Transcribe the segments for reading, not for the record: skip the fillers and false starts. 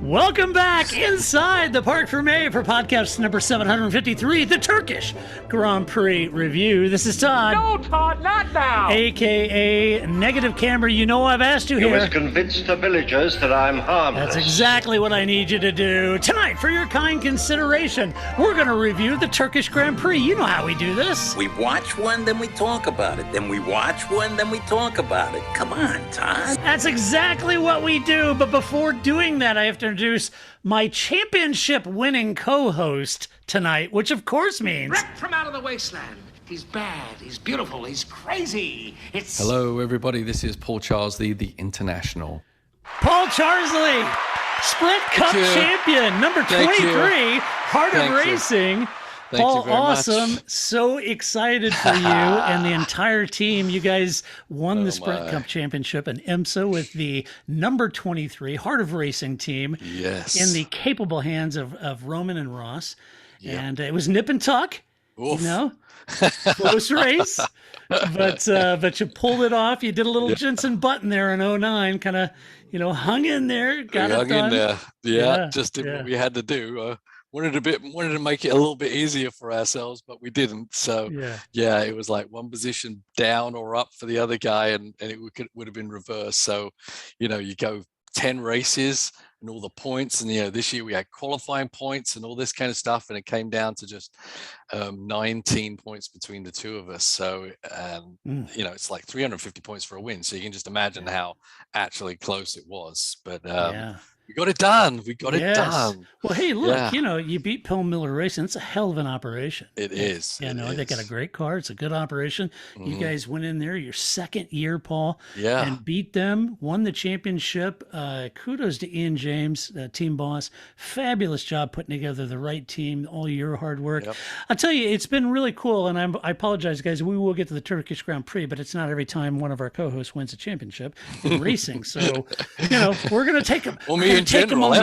Welcome back inside the Parc Fermé for podcast number 753, the Turkish Grand Prix review. This is Todd. No, Todd, not now. AKA Negative Camera. You know I've asked you You here. must convince the villagers that I'm harmless. That's exactly what I need you to do. Tonight, for your kind consideration, we're going to review the Turkish Grand Prix. You know how we do this. We watch one, then we talk about it. Then we watch one, then we talk about it. Come on, Todd. That's exactly what we do. But before doing that, I have to introduce my championship-winning co-host tonight, which of course means... Wrecked from out of the wasteland. He's bad, he's beautiful, he's crazy. Hello, everybody. This is Paul Charsley, the International. Paul Charsley, Sprint Cup champion, number 23, Heart of Racing. Thank Paul, you very awesome. much. So excited for you and the entire team. You guys won the Sprint Cup Championship in IMSA with the number 23 Heart of Racing team. Yes. In the capable hands of Roman and Ross. Yep. And it was nip and tuck, Oof. you know, close race. But you pulled it off. You did a little Jensen Button there in 09, kind of, hung in there, got it done. In there. Yeah, just did yeah. what we had to do. Wanted to make it a little bit easier for ourselves, but we didn't. So yeah, it was like one position down or up for the other guy, and it would have been reversed. So, you go 10 races and all the points, and this year we had qualifying points and all this kind of stuff, and it came down to just 19 points between the two of us. So it's like 350 points for a win. So you can just imagine how actually close it was. But we got it done. We got it done. Well, hey, look, you beat Pill Miller Racing. It's a hell of an operation. It is. They got a great car. It's a good operation. Mm-hmm. You guys went in there your second year, Paul, and beat them, won the championship. Kudos to Ian James, team boss. Fabulous job putting together the right team, all your hard work. Yep. I'll tell you, it's been really cool, and I apologize, guys. We will get to the Turkish Grand Prix, but it's not every time one of our co-hosts wins a championship in racing. So, we're going to take them. Well, me in general,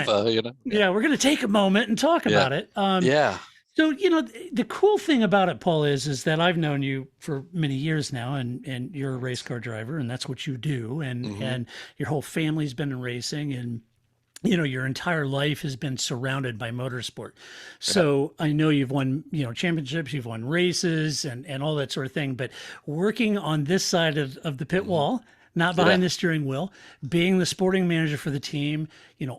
Yeah, we're going to take a moment and talk about it. So, the cool thing about it, Paul, is that I've known you for many years now, and you're a race car driver, and that's what you do, and your whole family's been in racing, and your entire life has been surrounded by motorsport. So I know you've won, championships, you've won races and all that sort of thing, but working on this side of the pit wall, not behind the steering wheel, being the sporting manager for the team,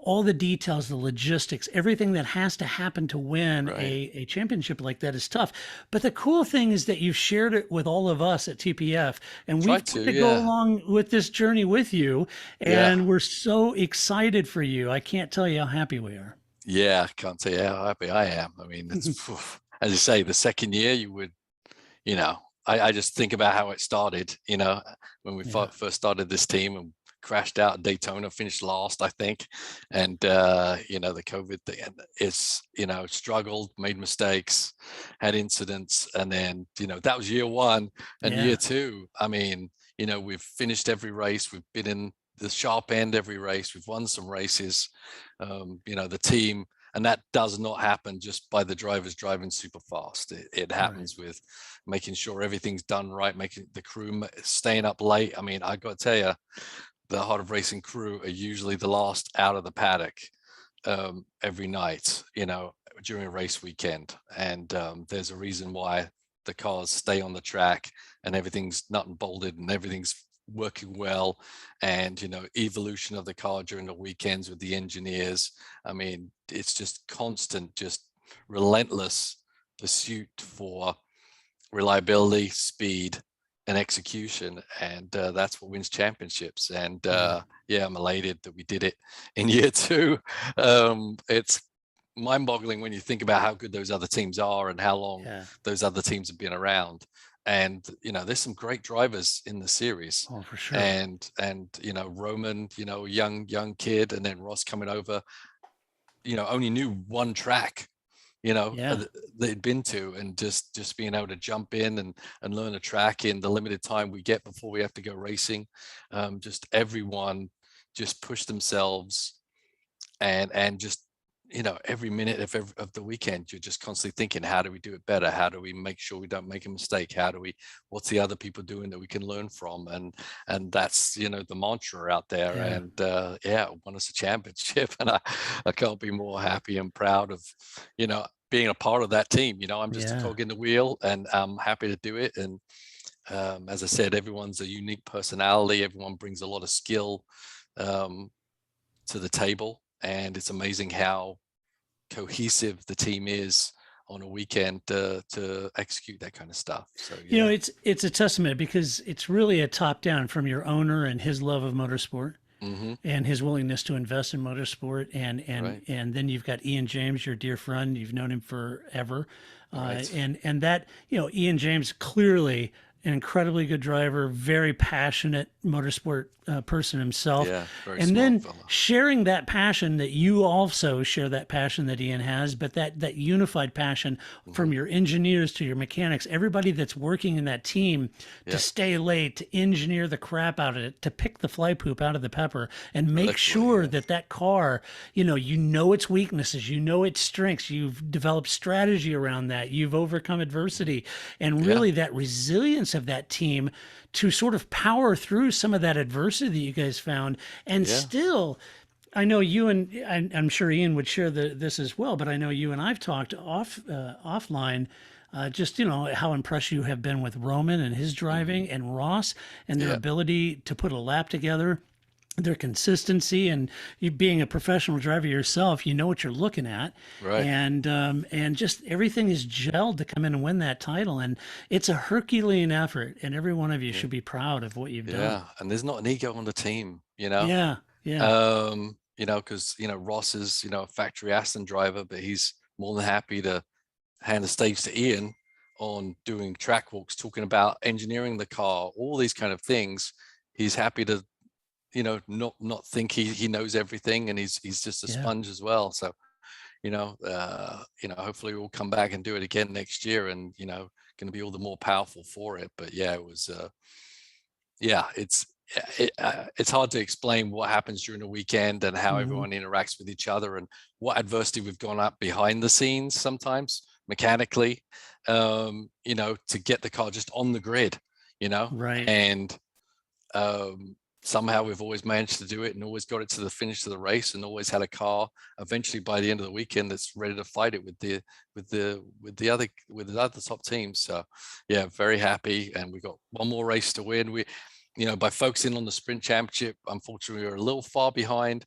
all the details, the logistics, everything that has to happen to win a championship like that is tough. But the cool thing is that you've shared it with all of us at TPF, and we've got to go along with this journey with you, and we're so excited for you. I can't tell you how happy we are. Yeah, I can't tell you how happy I am. I mean, it's, as you say, the second year you would, I just think about how it started, when we first started this team and crashed out at Daytona, finished last, I think. And, the COVID thing is, struggled, made mistakes, had incidents. And then, that was year one. And year two, I mean, we've finished every race. We've been in the sharp end every race. We've won some races, the team. And that does not happen just by the drivers driving super fast. It happens with making sure everything's done right, making the crew staying up late. I mean, I got to tell you, the Heart of Racing crew are usually the last out of the paddock every night, during a race weekend. And there's a reason why the cars stay on the track and everything's nut and bolted and everything's working well, and evolution of the car during the weekends with the engineers. I mean, it's just constant, just relentless pursuit for reliability, speed, and execution, and that's what wins championships. And I'm elated that we did it in year two. It's mind-boggling when you think about how good those other teams are and how long those other teams have been around. And there's some great drivers in the series. Oh, for sure. And Roman, young kid, and then Ross coming over, only knew one track, they'd been to, and just being able to jump in and learn a track in the limited time we get before we have to go racing. Just everyone just pushed themselves and just every minute of the weekend, you're just constantly thinking, how do we do it better? How do we make sure we don't make a mistake? What's the other people doing that we can learn from? And that's, the mantra out there. Yeah. And won us a championship. And I can't be more happy and proud of, being a part of that team. I'm just a cog in the wheel, and I'm happy to do it. And as I said, everyone's a unique personality. Everyone brings a lot of skill to the table. And it's amazing how cohesive the team is on a weekend to execute that kind of stuff. So it's a testament, because it's really a top down from your owner and his love of motorsport, and his willingness to invest in motorsport, and then you've got Ian James, your dear friend. You've known him forever, and that Ian James, clearly an incredibly good driver, very passionate motorsport person himself. Yeah, very and smart then fella. Sharing that passion, that you also share that passion that Ian has, but that unified passion from your engineers to your mechanics, everybody that's working in that team to stay late, to engineer the crap out of it, to pick the fly poop out of the pepper, and make sure that car, its weaknesses, its strengths. You've developed strategy around that. You've overcome adversity, and really that resilience of that team to sort of power through some of that adversity that you guys found. And still, I know you and I'm sure Ian would share this as well, but I know you and I've talked offline, just, how impressed you have been with Roman and his driving, and Ross and their ability to put a lap together, their consistency, and you being a professional driver yourself, what you're looking at, right? And just everything is gelled to come in and win that title, and it's a Herculean effort, and every one of you should be proud of what you've done. Yeah, and there's not an ego on the team, Yeah. because Ross is a factory Aston driver, but he's more than happy to hand the stage to Ian on doing track walks, talking about engineering the car, all these kind of things. He's happy to not think he knows everything, and he's just a sponge as well. So hopefully we'll come back and do it again next year, and going to be all the more powerful for it. But it was it's hard to explain what happens during the weekend and how everyone interacts with each other, and what adversity we've gone up behind the scenes sometimes mechanically, to get the car just on the grid, Right. And somehow we've always managed to do it, and always got it to the finish of the race, and always had a car eventually by the end of the weekend that's ready to fight it with the other top teams. So very happy. And we got one more race to win. We by focusing on the sprint championship, unfortunately we were a little far behind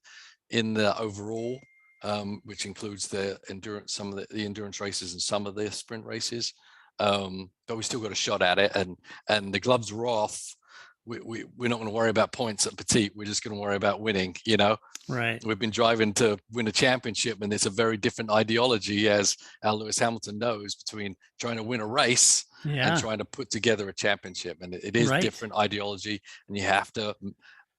in the overall, which includes the endurance, some of the endurance races and some of the sprint races, but we still got a shot at it, and the gloves were off. We're not going to worry about points at Petit. We're just going to worry about winning. Right. We've been driving to win a championship, and it's a very different ideology, as Lewis Hamilton knows, between trying to win a race and trying to put together a championship. And it is different ideology, and you have to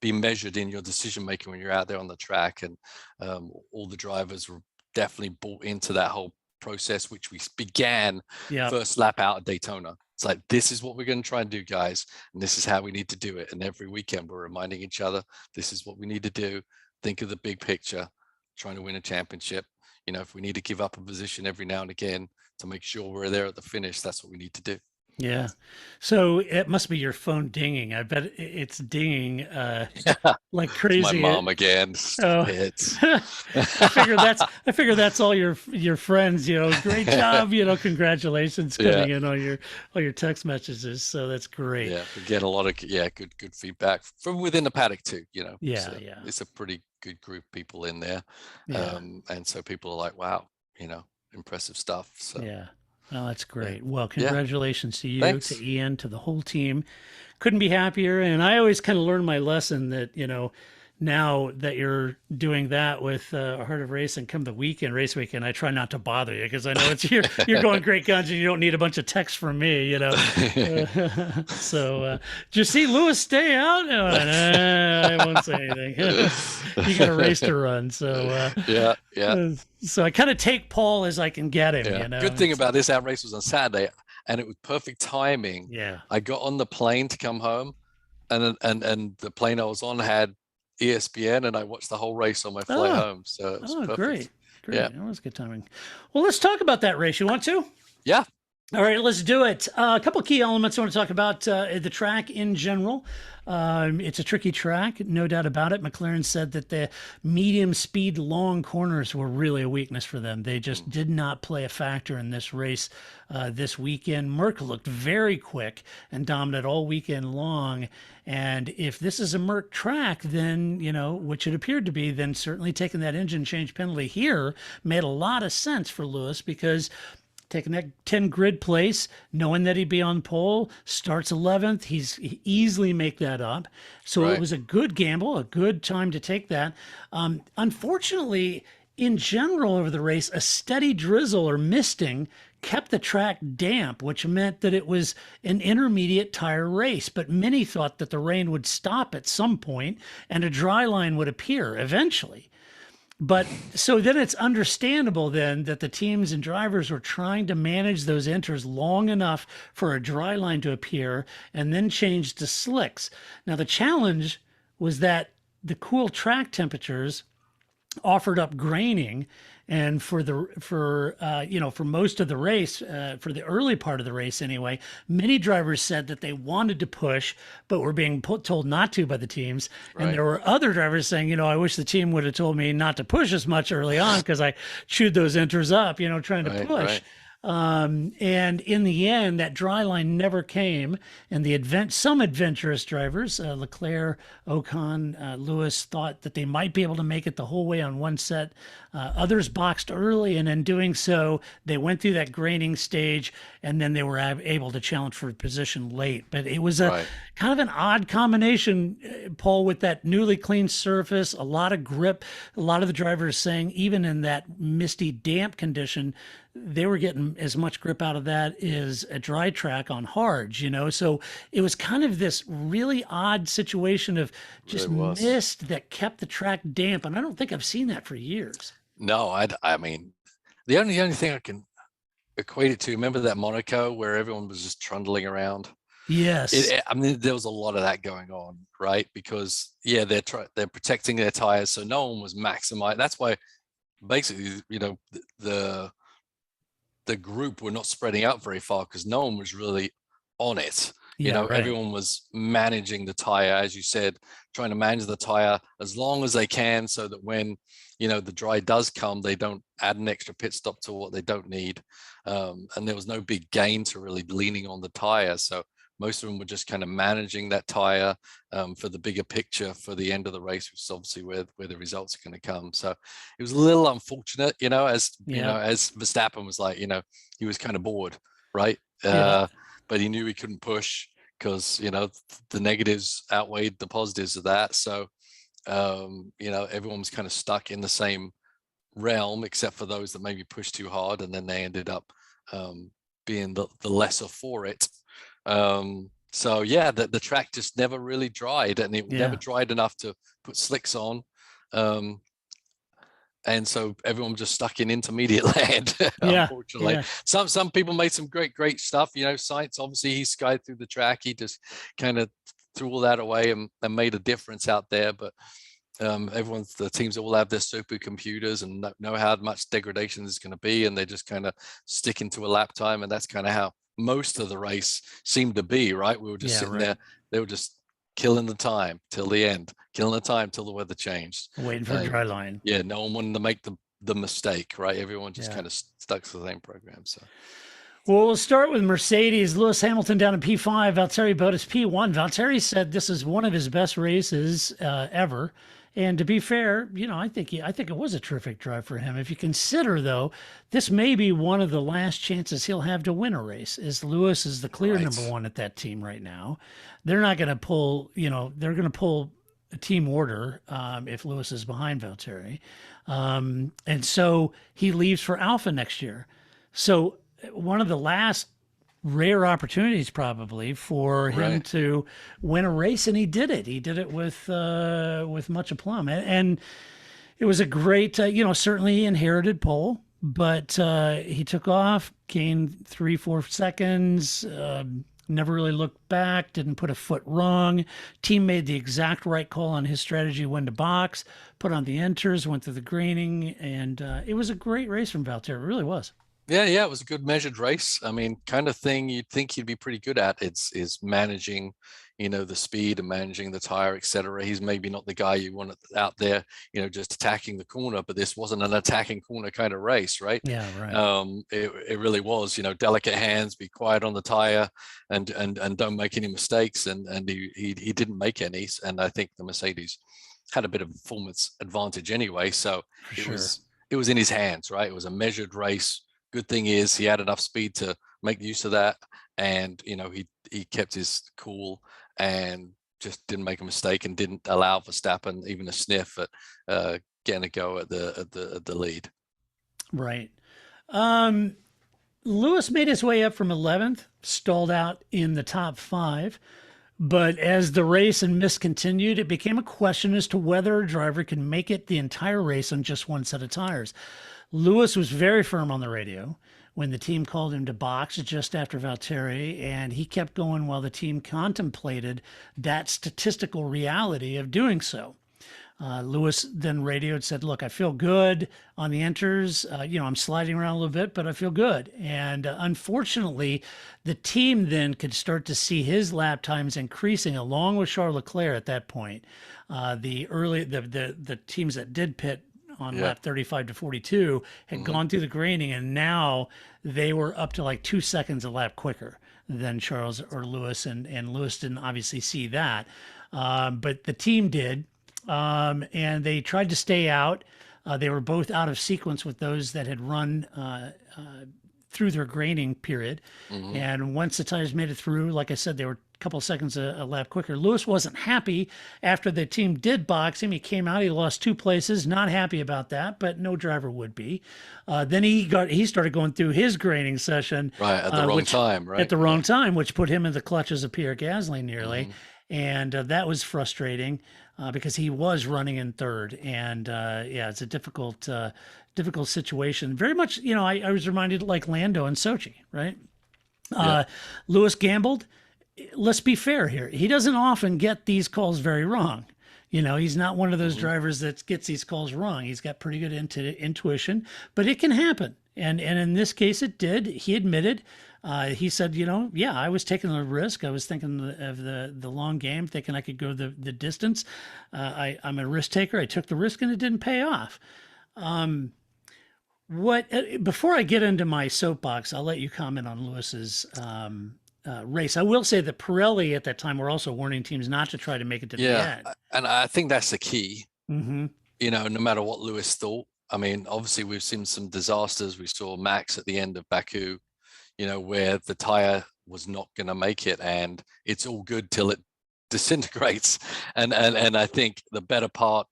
be measured in your decision making when you're out there on the track. And all the drivers were definitely bought into that whole process, which we began first lap out at Daytona. It's like, this is what we're going to try and do, guys, and this is how we need to do it. And every weekend we're reminding each other, this is what we need to do. Think of the big picture, trying to win a championship. If we need to give up a position every now and again to make sure we're there at the finish, that's what we need to do. Yeah. So it must be your phone dinging. I bet it's dinging like crazy. It's my mom again. Oh. I figure that's all your friends, great job, congratulations coming in on your text messages. So that's great. Yeah, we get a lot of good feedback from within the paddock too, Yeah, It's a pretty good group of people in there. And so people are like, wow, impressive stuff. So yeah. Oh, that's great. Well, congratulations to you, Thanks. to Ian, to the whole team. Couldn't be happier. And I always kind of learned my lesson that, now that you're doing that with Heart of Racing, come the race weekend, I try not to bother you, because I know it's you're going great guns and you don't need a bunch of texts from me, So did you see Lewis stay out? No, I won't say anything. You got a race to run, so so I kind of take Paul as I can get him. Good thing about this out race was on Saturday, and it was perfect timing. Yeah, I got on the plane to come home, and the plane I was on had ESPN, and I watched the whole race on my flight home. So it was perfect. Great. Great. Yeah. That was good timing. Well, let's talk about that race. You want to? Yeah. All right, let's do it. A couple key elements I want to talk about. The track in general. It's a tricky track, no doubt about it. McLaren said that the medium speed long corners were really a weakness for them. They just did not play a factor in this race this weekend. Merck looked very quick and dominant all weekend long. And if this is a Merck track, then, which it appeared to be, then certainly taking that engine change penalty here made a lot of sense for Lewis, because taking that 10 grid place, knowing that he'd be on pole, starts 11th, he easily make that up. So It was a good gamble, a good time to take that. Unfortunately, in general over the race, a steady drizzle or misting kept the track damp, which meant that it was an intermediate tire race. But many thought that the rain would stop at some point and a dry line would appear eventually. But so then it's understandable then that the teams and drivers were trying to manage those inters long enough for a dry line to appear and then change to slicks. Now, the challenge was that the cool track temperatures offered up graining, and for most of the race, for the early part of the race anyway, many drivers said that they wanted to push but were being told not to by the teams. And there were other drivers saying, I wish the team would have told me not to push as much early on because I chewed those inters up, trying to push. And in the end, that dry line never came. And some adventurous drivers, Leclerc, Ocon, Lewis, thought that they might be able to make it the whole way on one set. Others boxed early, and in doing so, they went through that graining stage, and then they were able to challenge for position late. But it was a kind of an odd combination, Paul, with that newly cleaned surface, a lot of grip. A lot of the drivers saying even in that misty, damp condition, they were getting as much grip out of that as a dry track on hards, So it was kind of this really odd situation of just mist that kept the track damp. And I don't think I've seen that for years. No, I mean, the only thing I can equate it to, remember that Monaco where everyone was just trundling around? Yes. There was a lot of that going on, right? Because, they're protecting their tires, so no one was maximized. That's why basically, the group were not spreading out very far because no one was really on it. Everyone was managing the tire, as you said, trying to manage the tire as long as they can so that when, the dry does come, they don't add an extra pit stop to what they don't need. And there was no big gain to really leaning on the tire. So most of them were just kind of managing that tire for the bigger picture for the end of the race, which is obviously where the results are going to come. So it was a little unfortunate, as Verstappen was like, he was kind of bored, right? But he knew he couldn't push because, the negatives outweighed the positives of that. So, everyone was kind of stuck in the same realm, except for those that maybe pushed too hard, and then they ended up being the lesser for it. The track just never really dried, and it never dried enough to put slicks on. And so everyone was just stuck in intermediate land, unfortunately. Some people made some great stuff. Sainz, obviously, he skied through the track. He just kind of threw all that away and made a difference out there. But the teams all have their supercomputers and know how much degradation is going to be, and they just kind of stick into a lap time, and that's kind of how most of the race seemed to be, right? We were just sitting there. They were just killing the time till the end, killing the time till the weather changed. Waiting for a dry line. Yeah, no one wanted to make the mistake, right? Everyone just kind of stuck to the same program. So, well, we'll start with Mercedes. Lewis Hamilton down in P5, Valtteri Bottas P1. Valtteri said this is one of his best races ever. And to be fair, I think it was a terrific drive for him. If you consider, though, this may be one of the last chances he'll have to win a race, as Lewis is the clear number one at that team right now. They're not going to pull, they're going to pull a team order if Lewis is behind Valtteri. And so he leaves for Alpha next year. So one of the last rare opportunities probably for him to win a race, and he did it. He did it with much aplomb, and it was a great. Certainly he inherited pole, but he took off, gained 3-4 seconds. never really looked back, didn't put a foot wrong. Team made the exact right call on his strategy when to box, put on the enters, went through the graining, and it was a great race from Valtteri. It really was. Yeah, it was a good measured race. I mean, kind of thing you'd think he'd be pretty good at. Is managing, the speed and managing the tire, etc. He's maybe not the guy you want out there, just attacking the corner. But this wasn't an attacking corner kind of race, right? Yeah, right. It really was. Delicate hands, be quiet on the tire, and don't make any mistakes. And he didn't make any. And I think the Mercedes had a bit of performance advantage anyway. So it was in his hands, right? It was a measured race. Good thing is he had enough speed to make use of that, and he kept his cool and just didn't make a mistake and didn't allow Verstappen even a sniff at getting a go at the lead. Right. Lewis made his way up from 11th, stalled out in the top 5. But as the race and miss continued, it became a question as to whether a driver could make it the entire race on just one set of tires. Lewis was very firm on the radio when the team called him to box just after Valtteri, and he kept going while the team contemplated that statistical reality of doing so. Lewis then radioed, said, look, I feel good on the enters. I'm sliding around a little bit, but I feel good. And unfortunately, the team then could start to see his lap times increasing along with Charles Leclerc at that point. The teams that did pit on lap 35 to 42 had gone through the graining, and now they were up to like 2 seconds a lap quicker than Charles or Lewis, and Lewis didn't obviously see that. But the team did. And they tried to stay out. They were both out of sequence with those that had run through their graining period. And once the tires made it through, like I said, they were a couple of seconds a lap quicker. Lewis wasn't happy after the team did box him. He came out, he lost 2 places, not happy about that, but no driver would be. Then he started going through his graining session. Right, at the wrong time, right? At the wrong time, which put him in the clutches of Pierre Gasly nearly. And that was frustrating because he was running in third. And it's a difficult situation. Very much, I was reminded like Lando and Sochi, right? Lewis gambled. Let's be fair here. He doesn't often get these calls very wrong. He's not one of those drivers that gets these calls wrong. He's got pretty good intuition, but it can happen. And in this case, it did. He admitted. He said, I was taking a risk. I was thinking of the long game, thinking I could go the distance. I'm a risk taker. I took the risk and it didn't pay off. Before I get into my soapbox, I'll let you comment on Lewis's race. I will say that Pirelli at that time were also warning teams not to try to make it to the end. And I think that's the key. No matter what Lewis thought. I mean, obviously we've seen some disasters. We saw Max at the end of Baku, where the tire was not going to make it, and it's all good till it disintegrates. And I think the better part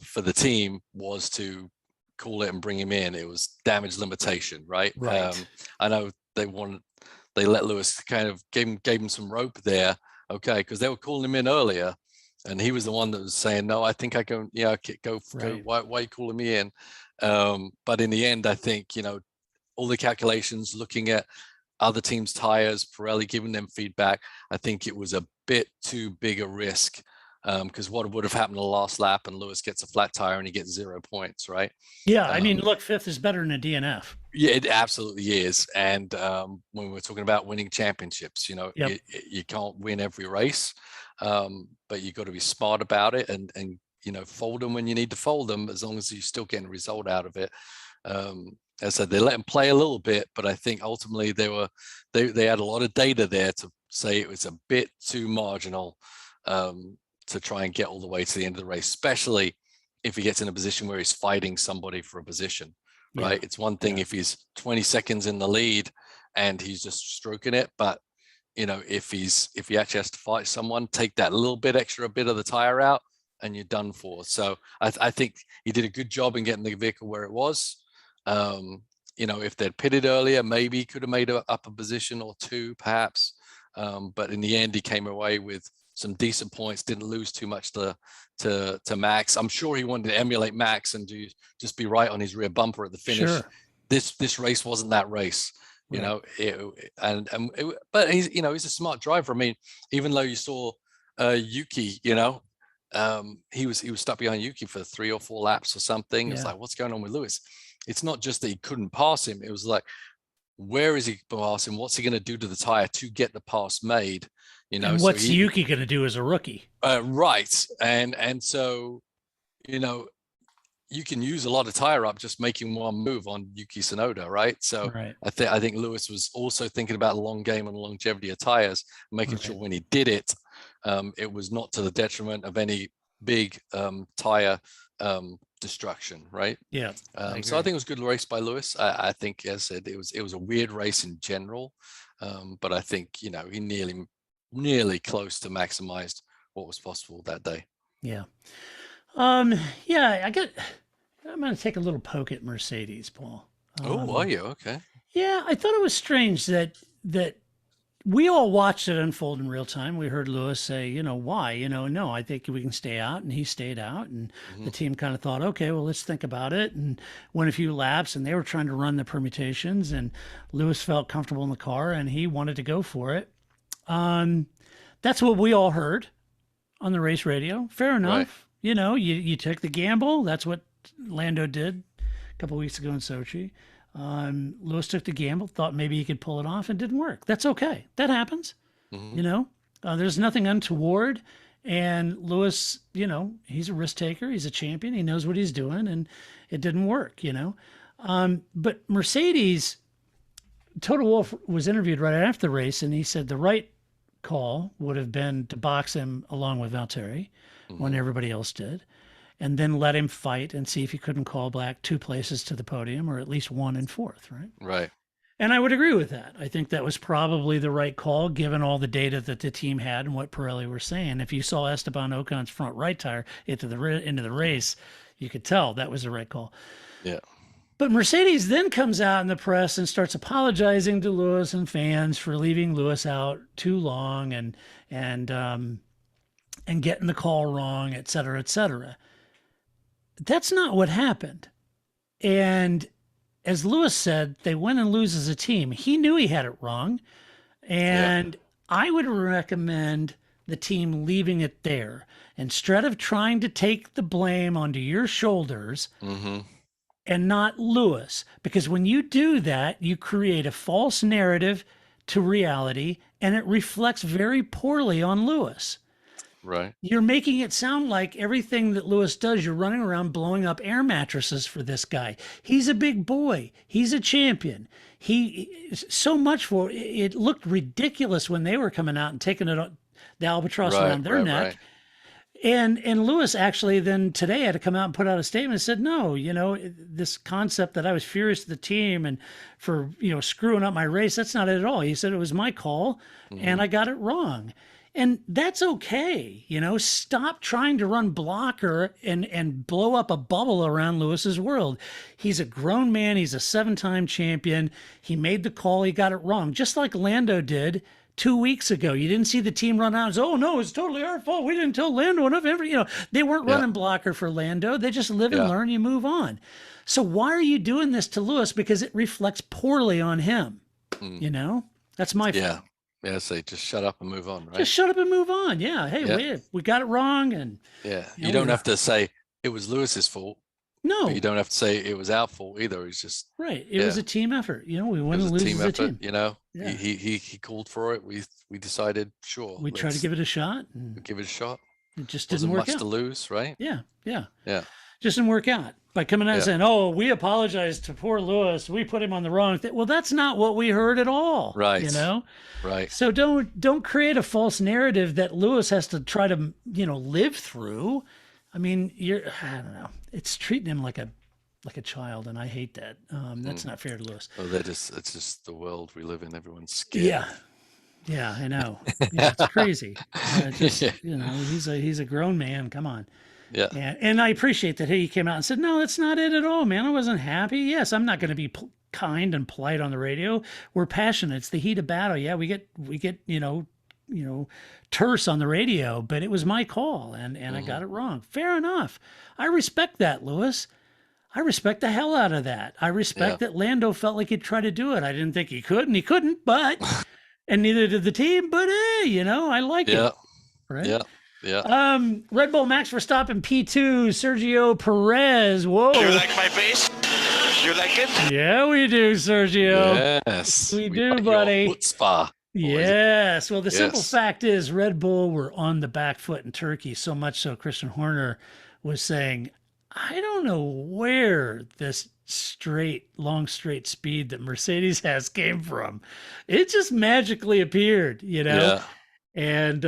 for the team was to call it and bring him in. It was damage limitation, right? I know they let Lewis kind of gave him some rope there, okay, because they were calling him in earlier, and he was the one that was saying, no, I think I go, go. Why are you calling me in? But in the end, I think, all the calculations, looking at other teams' tires, Pirelli giving them feedback, I think it was a bit too big a risk, because what would have happened in the last lap, and Lewis gets a flat tire and he gets 0 points, right? Yeah, I mean, look, 5th is better than a DNF. Yeah, it absolutely is. And when we're talking about winning championships, you can't win every race, but you got to be smart about it and fold them when you need to fold them, as long as you're still getting a result out of it. As I said, they let him play a little bit, but I think ultimately they had a lot of data there to say it was a bit too marginal to try and get all the way to the end of the race, especially if he gets in a position where he's fighting somebody for a position, right? It's one thing if he's 20 seconds in the lead and he's just stroking it, but if he actually has to fight someone, take that little bit extra bit of the tire out and you're done for. So I think he did a good job in getting the vehicle where it was. If they'd pitted earlier, maybe he could have made up a position or 2 perhaps. But in the end, he came away with some decent points, didn't lose too much to Max. I'm sure he wanted to emulate Max and just be right on his rear bumper at the finish. This race wasn't that race. you know, but he's, you know, he's a smart driver. I mean, even though you saw Yuki, you know, he was stuck behind Yuki for 3 or 4 laps or something. It's like, what's going on with Lewis? It's not just that he couldn't pass him. It was like, where is he passing? What's he going to do to the tire to get the pass made? You know, and what's Yuki going to do as a rookie? Right. And so, you know, you can use a lot of tire up just making one move on Yuki Tsunoda, right? So I think Lewis was also thinking about the long game and the longevity of tires, making sure when he did it, it was not to the detriment of any big tire destruction, right? Yeah. So I think it was a good race by Lewis. I think, as I said, it was a weird race in general, but I think, you know, he nearly close to maximized what was possible that day. Yeah. I'm going to take a little poke at Mercedes, Paul. Oh, are you? Okay. Yeah, I thought it was strange that we all watched it unfold in real time. We heard Lewis say, you know, why? You know, no, I think we can stay out. And he stayed out. And the team kind of thought, okay, well, let's think about it. And went a few laps, and they were trying to run the permutations. And Lewis felt comfortable in the car, and he wanted to go for it. That's what we all heard on the race radio. Fair enough. Right. You know, you took the gamble. That's what Lando did a couple of weeks ago in Sochi. Lewis took the gamble, thought maybe he could pull it off, and didn't work. That's okay. That happens. You know, there's nothing untoward. And Lewis, you know, he's a risk taker. He's a champion. He knows what he's doing, and it didn't work, you know. But Mercedes, Toto Wolff was interviewed right after the race, and he said the right call would have been to box him along with Valtteri when everybody else did, and then let him fight and see if he couldn't call back 2 places to the podium, or at least 1 and 4th, right? Right. And I would agree with that. I think that was probably the right call, given all the data that the team had and what Pirelli were saying. If you saw Esteban Ocon's front right tire into the race, you could tell that was the right call. Yeah. But Mercedes then comes out in the press and starts apologizing to Lewis and fans for leaving Lewis out too long and getting the call wrong, et cetera, et cetera. That's not what happened. And as Lewis said, they win and lose as a team. He knew he had it wrong. And I would recommend the team leaving it there instead of trying to take the blame onto your shoulders and not Lewis. Because when you do that, you create a false narrative to reality, and it reflects very poorly on Lewis. Right. You're making it sound like everything that Lewis does, you're running around blowing up air mattresses for this guy. He's a big boy. He's a champion. He so much for it looked ridiculous when they were coming out and taking it the albatross around their neck. Right. And Lewis actually then today had to come out and put out a statement and said, no, you know, this concept that I was furious at the team and for, you know, screwing up my race, that's not it at all. He said it was my call and I got it wrong. And that's okay. You know, stop trying to run blocker and blow up a bubble around Lewis's world. He's a grown man. He's a 7-time champion. He made the call. He got it wrong, just like Lando did 2 weeks ago. You didn't see the team run out and say, oh, no, it's totally our fault. We didn't tell Lando enough. You know, they weren't running blocker for Lando. They just live and learn. You move on. So why are you doing this to Lewis? Because it reflects poorly on him. You know, that's my fault. Yeah, say just shut up and move on, right? Just shut up and move on. Yeah. Hey, we got it wrong. And you don't have to say it was Lewis's fault. No. But you don't have to say it was our fault either. It's just right. It was a team effort. You know, we win and lose as a team. You know, he called for it. We decided, sure. We tried to give it a shot. Give it a shot. It just didn't work out. Much to lose, right? Yeah. Just didn't work out. By coming out and saying, oh, we apologize to poor Lewis. We put him on the wrong thing. Well, that's not what we heard at all. Right. You know? Right. So don't create a false narrative that Lewis has to try to, live through. I mean, I don't know. It's treating him like a child, and I hate that. That's not fair to Lewis. Oh, it's just the world we live in. Everyone's scared. Yeah, I know. It's crazy. He's a grown man. Come on. Yeah. And I appreciate that he came out and said, no, that's not it at all, man. I wasn't happy. Yes, I'm not going to be kind and polite on the radio. We're passionate. It's the heat of battle. Yeah, we get terse on the radio, but it was my call and I got it wrong. Fair enough. I respect that, Lewis. I respect the hell out of that. I respect that Lando felt like he'd try to do it. I didn't think he could, and he couldn't, but, and neither did the team, but hey, you know, I like it. Right? Yeah. Yeah. Red Bull Max Verstappen P2, Sergio Perez. Whoa. You like my bass? You like it? Yeah, we do, Sergio. Yes. We do, buddy. Chutzpah. Yes. Well, the simple fact is Red Bull were on the back foot in Turkey, so much so Christian Horner was saying, I don't know where this long straight speed that Mercedes has came from. It just magically appeared, you know? Yeah. And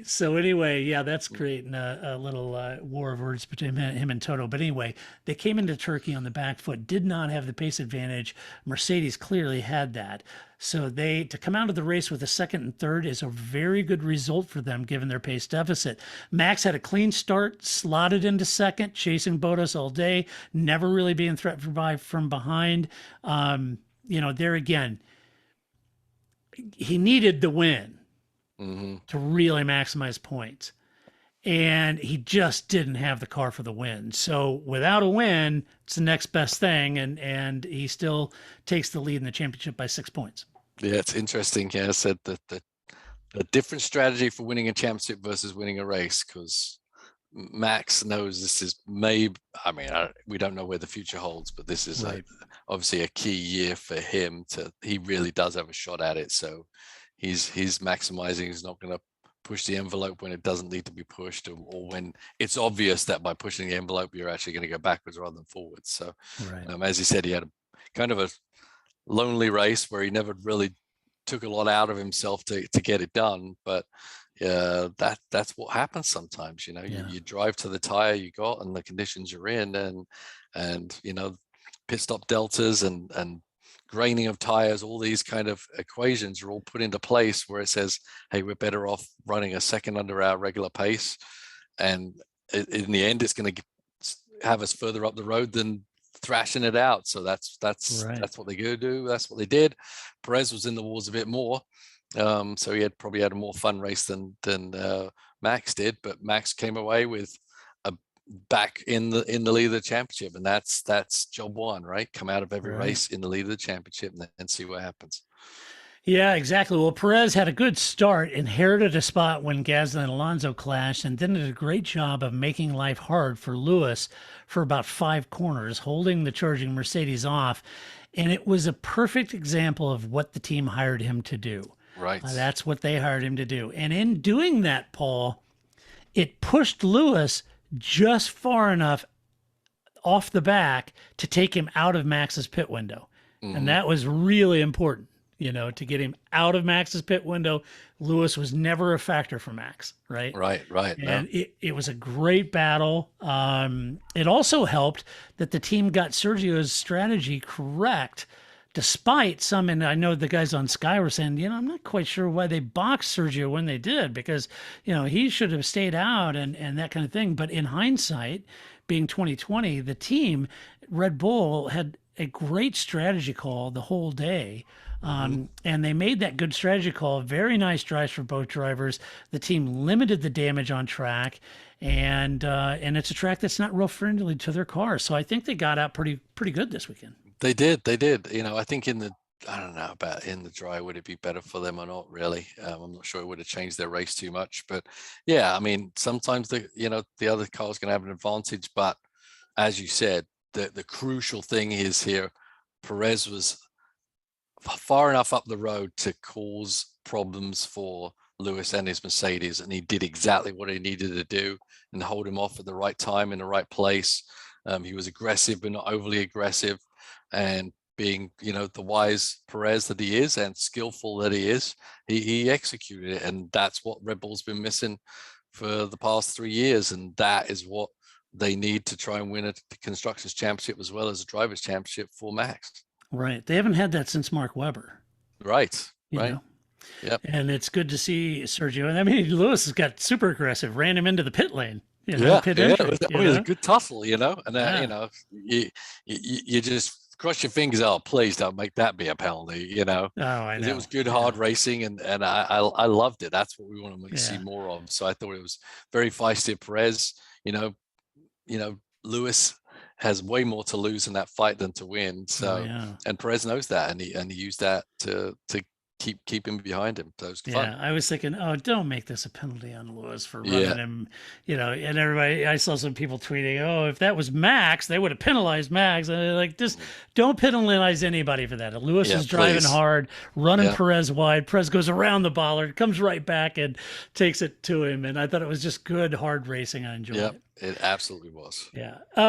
so anyway, yeah, that's creating a little war of words between him and Toto. But anyway, they came into Turkey on the back foot, did not have the pace advantage. Mercedes clearly had that. So to come out of the race with a second and third is a very good result for them, given their pace deficit. Max had a clean start, slotted into second, chasing Bottas all day, never really being threatened from behind. You know, there again, he needed the win to really maximize points. And he just didn't have the car for the win. So without a win, it's the next best thing. And he still takes the lead in the championship by 6 points. Yeah, it's interesting. Yeah, I said that the different strategy for winning a championship versus winning a race, because Max knows this is we don't know where the future holds, but this is obviously a key year for him. He really does have a shot at it. So he's maximizing. He's not going to push the envelope when it doesn't need to be pushed, or when it's obvious that by pushing the envelope you're actually going to go backwards rather than forwards. So as he said, he had a kind of a lonely race where he never really took a lot out of himself to get it done. But that's what happens sometimes. You know, you drive to the tire you got and the conditions you're in, and you know, pit stop deltas and graining of tires, all these kind of equations are all put into place where it says, hey, we're better off running a second under our regular pace, and in the end it's going to have us further up the road than thrashing it out. So that's what they go do. That's what they did. Perez was in the wars a bit more, so he probably had a more fun race than Max did, but Max came away with back in the lead of the championship, and that's job one, right? Come out of every race in the lead of the championship and see what happens. Yeah, exactly. Well, Perez had a good start, inherited a spot when Gasly and Alonso clashed, and then did a great job of making life hard for Lewis for about 5 corners, holding the charging Mercedes off. And it was a perfect example of what the team hired him to do. Right. That's what they hired him to do. And in doing that, Paul, it pushed Lewis just far enough off the back to take him out of Max's pit window. And that was really important, you know, to get him out of Max's pit window. Lewis was never a factor for Max, right? Right. And it was a great battle. It also helped that the team got Sergio's strategy correct, despite some, and I know the guys on Sky were saying, you know, I'm not quite sure why they boxed Sergio when they did, because, you know, he should have stayed out and that kind of thing. But in hindsight, being 2020, the team, Red Bull, had a great strategy call the whole day. And they made that good strategy call. Very nice drives for both drivers. The team limited the damage on track, and it's a track that's not real friendly to their cars. So I think they got out pretty good this weekend. They did. You know, I think I don't know about in the dry, would it be better for them or not, really? I'm not sure it would have changed their race too much, but yeah, I mean, sometimes the other car's going to have an advantage, but as you said, the crucial thing is here, Perez was far enough up the road to cause problems for Lewis and his Mercedes, and he did exactly what he needed to do and hold him off at the right time in the right place. He was aggressive but not overly aggressive, and being, you know, the wise Perez that he is and skillful that he is, he executed it, and that's what Red Bull's been missing for the past 3 years, and that is what they need to try and win a Constructors' Championship as well as a Drivers' Championship for Max. Right. They haven't had that since Mark Webber. Right. You right. know? Yep. And it's good to see Sergio. And I mean, Lewis has got super aggressive, ran him into the pit lane. It was a good tussle, you know, and you know, you just cross your fingers. Oh, please don't make that be a penalty, you know. Oh, I know. It was good, hard racing, and I loved it. That's what we want to see more of. So I thought it was very feisty. Perez, you know, Lewis has way more to lose in that fight than to win. So, and Perez knows that, and he used that to keep him behind him. So it was fun. I was thinking, oh, don't make this a penalty on Lewis for running him, and everybody, I saw some people tweeting, oh, if that was Max, they would have penalized Max. And like, just don't penalize anybody for that. Lewis is driving hard, running Perez wide. Perez goes around the bollard, comes right back and takes it to him. And I thought it was just good, hard racing. I enjoyed it. It absolutely was.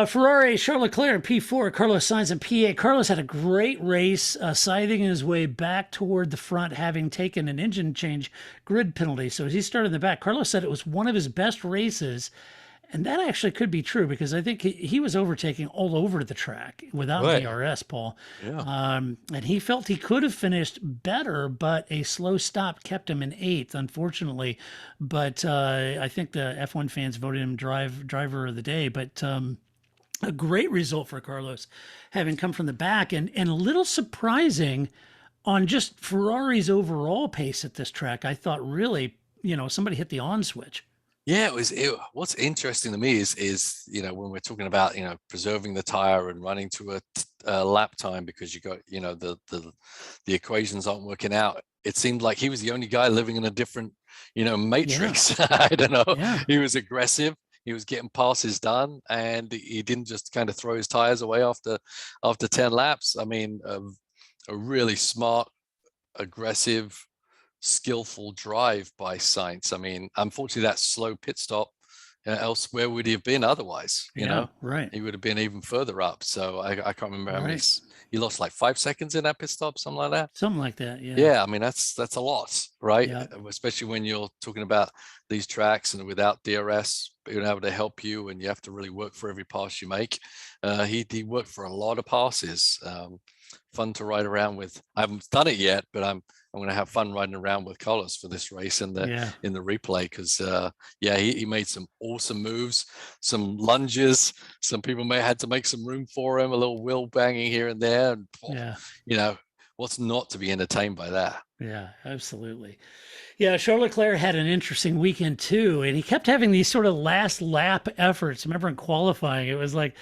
Ferrari, Charles Leclerc in P4, Carlos Sainz in P8. Carlos had a great race, scything his way back toward the front, having taken an engine change grid penalty. So as he started in the back, Carlos said it was one of his best races. And that actually could be true, because I think he was overtaking all over the track without DRS, Paul. And he felt he could have finished better, but a slow stop kept him in 8th, unfortunately. But I think the F1 fans voted him driver of the day. But a great result for Carlos, having come from the back, and a little surprising on just Ferrari's overall pace at this track. I thought really, somebody hit the on switch. Yeah, what's interesting to me is when we're talking about preserving the tire and running to a lap time because you got the equations aren't working out. It seemed like he was the only guy living in a different matrix. I don't know. He was aggressive. He was getting passes done, and he didn't just kind of throw his tires away after 10 laps. I mean, a really smart, aggressive, skillful drive by Sainz. I mean, unfortunately, that slow pit stop, elsewhere would he have been otherwise? You know, he would have been even further up. So I can't remember how many. He lost like 5 seconds in that pit stop, something like that. Something like that, Yeah, I mean that's a lot, right? Especially when you're talking about these tracks and without DRS being able to help you, and you have to really work for every pass you make. He worked for a lot of passes. Fun to ride around with. I haven't done it yet, but I'm going to have fun riding around with Carlos for this race in the replay, because he made some awesome moves, some lunges. Some people may have had to make some room for him, a little wheel banging here and there, and what's not to be entertained by that? Yeah, absolutely. Yeah, Charles Leclerc had an interesting weekend too, and he kept having these sort of last lap efforts. Remember in qualifying, it was like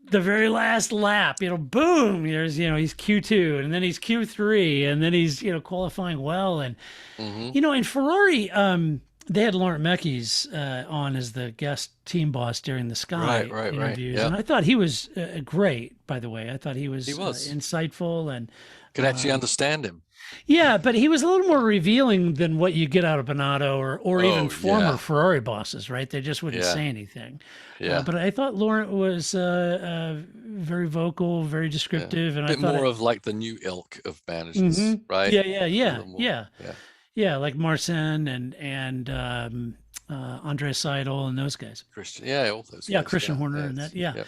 the very last lap, boom, there's, he's Q2, and then he's Q3, and then he's, qualifying well. And, in Ferrari, they had Laurent Mekies on as the guest team boss during the Sky interviews. And I thought he was great, by the way. I thought he was insightful and could actually understand him. Yeah, but he was a little more revealing than what you get out of Bonotto or even former Ferrari bosses, right? They just wouldn't say anything. But I thought Laurent was very vocal, very descriptive, and a bit more of like the new ilk of managers, right? Yeah, like Marcin and Andre Seidel and those guys. Christian, all those. Yeah, guys. Christian Horner and that.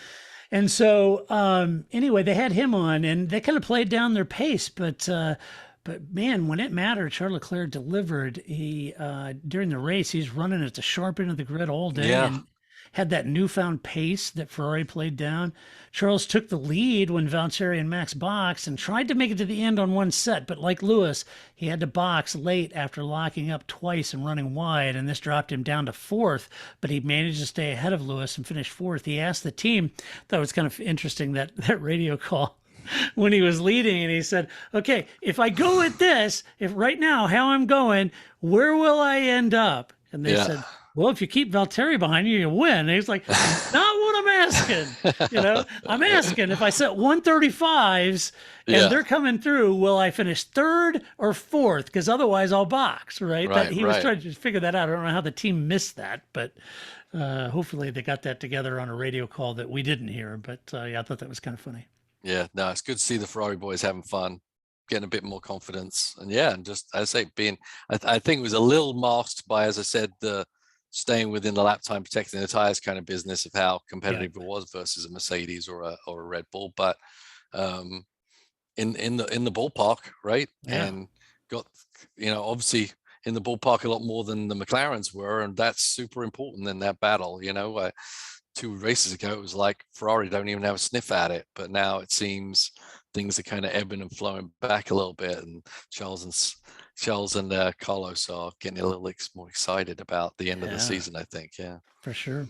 And so anyway, they had him on, and they kind of played down their pace, but man, when it mattered, Charles Leclerc delivered. He during the race, he's running at the sharp end of the grid all day and had that newfound pace that Ferrari played down. Charles took the lead when Valtteri and Max boxed and tried to make it to the end on one set, but like Lewis, he had to box late after locking up twice and running wide, and this dropped him down to 4th, but he managed to stay ahead of Lewis and finish 4th. He asked the team, thought it was kind of interesting, that radio call when he was leading, and he said, okay, if I go at this, if right now how I'm going, where will I end up? And they said, well, if you keep Valtteri behind you, you win. And he's like, not what I'm asking. I'm asking if I set 135s and they're coming through, will I finish 3rd or 4th? Because otherwise I'll box, right? He was trying to figure that out. I don't know how the team missed that, but hopefully they got that together on a radio call that we didn't hear. But I thought that was kind of funny. Yeah, no, it's good to see the Ferrari boys having fun, getting a bit more confidence. And just, as I say, I think it was a little masked by, as I said, the staying within the lap time, protecting the tires kind of business of how competitive it was versus a Mercedes or a Red Bull, but in the ballpark, right? And got obviously in the ballpark a lot more than the McLarens were, and that's super important in that battle. 2 races ago it was like Ferrari don't even have a sniff at it, but now it seems things are kind of ebbing and flowing back a little bit, and Charles and Carlos are getting a little more excited about the end of the season, I think. For sure.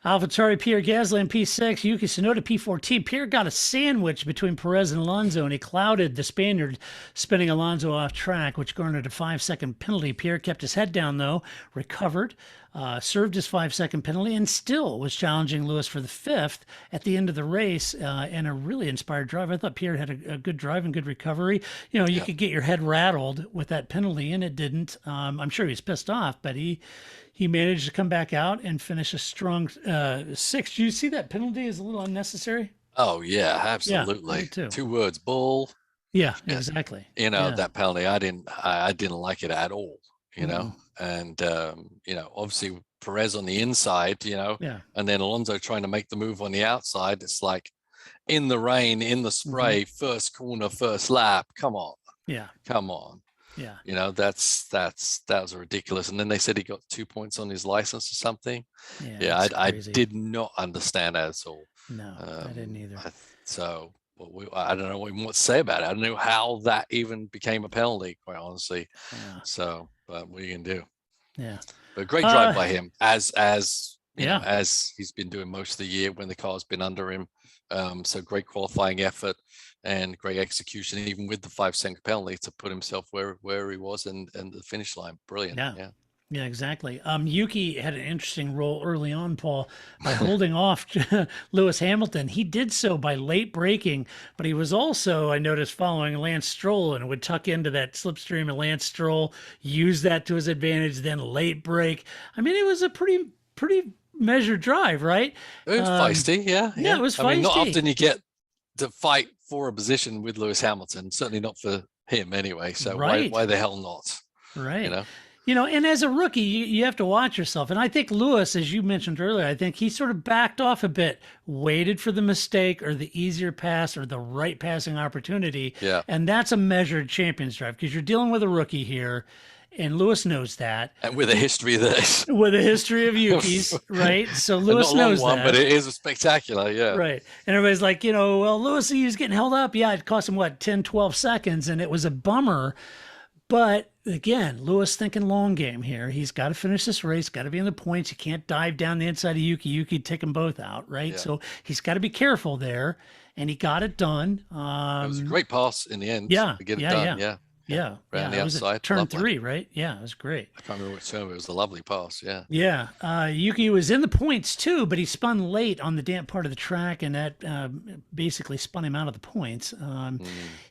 AlphaTauri, Pierre Gasly in P6, Yuki Tsunoda P14. Pierre got a sandwich between Perez and Alonso, and he clouded the Spaniard, spinning Alonso off track, which garnered a 5-second penalty. Pierre kept his head down, though, recovered, served his 5-second penalty, and still was challenging Lewis for the 5th at the end of the race, and a really inspired drive. I thought Pierre had a good drive and good recovery. You know, you could get your head rattled with that penalty, and it didn't. I'm sure he was pissed off, but he managed to come back out and finish a strong 6th. Do you see that penalty is a little unnecessary? Oh yeah, absolutely. Yeah, too. 2 words, bull. Yeah, exactly. You know, that penalty, I didn't like it at all, you know, and, you know, obviously Perez on the inside, you know, and then Alonso trying to make the move on the outside. It's like in the rain, in the spray, first corner, first lap. Come on. Yeah. Come on. Yeah. You know, that was ridiculous. And then they said he got 2 points on his license or something. Yeah, I did not understand that at all. No, I didn't either. I don't know what to say about it. I don't know how that even became a penalty, quite honestly. Yeah. So, but what are you gonna do? Yeah. But great drive by him, as you know, as he's been doing most of the year when the car's been under him. So great qualifying effort and great execution, even with the 5-second penalty, to put himself where he was and the finish line. Brilliant. Yeah, exactly. Yuki had an interesting role early on, Paul, by holding off Lewis Hamilton. He did so by late braking, but he was also, I noticed, following Lance Stroll and would tuck into that slipstream of Lance Stroll, use that to his advantage, then late brake. I mean, it was a pretty measured drive, right? It was feisty, yeah. Yeah, it was feisty. I mean, not often you get to fight for a position with Lewis Hamilton, certainly not for him anyway. So why the hell not? Right. You know, and as a rookie, you have to watch yourself. And I think Lewis, as you mentioned earlier, I think he sort of backed off a bit, waited for the mistake or the easier pass or the right passing opportunity. Yeah. And that's a measured champions drive because you're dealing with a rookie here. And Lewis knows that. And with a history of this. With a history of Yuki's, right? So Lewis knows that. But it is spectacular, yeah. Right. And everybody's like, you know, well, Lewis, he was getting held up. Yeah, it cost him, 10, 12 seconds. And it was a bummer. But again, Lewis thinking long game here. He's got to finish this race, got to be in the points. He can't dive down the inside of Yuki. Yuki'd take them both out, right? Yeah. So he's got to be careful there. And he got it done. It was a great pass in the end. Yeah. To get it done. Yeah. Around the outside. It was turn 3, right? Yeah, it was great. I can't remember which term. It was a lovely pass. Yeah. Yeah. Yuki was in the points too, but he spun late on the damp part of the track, and that basically spun him out of the points.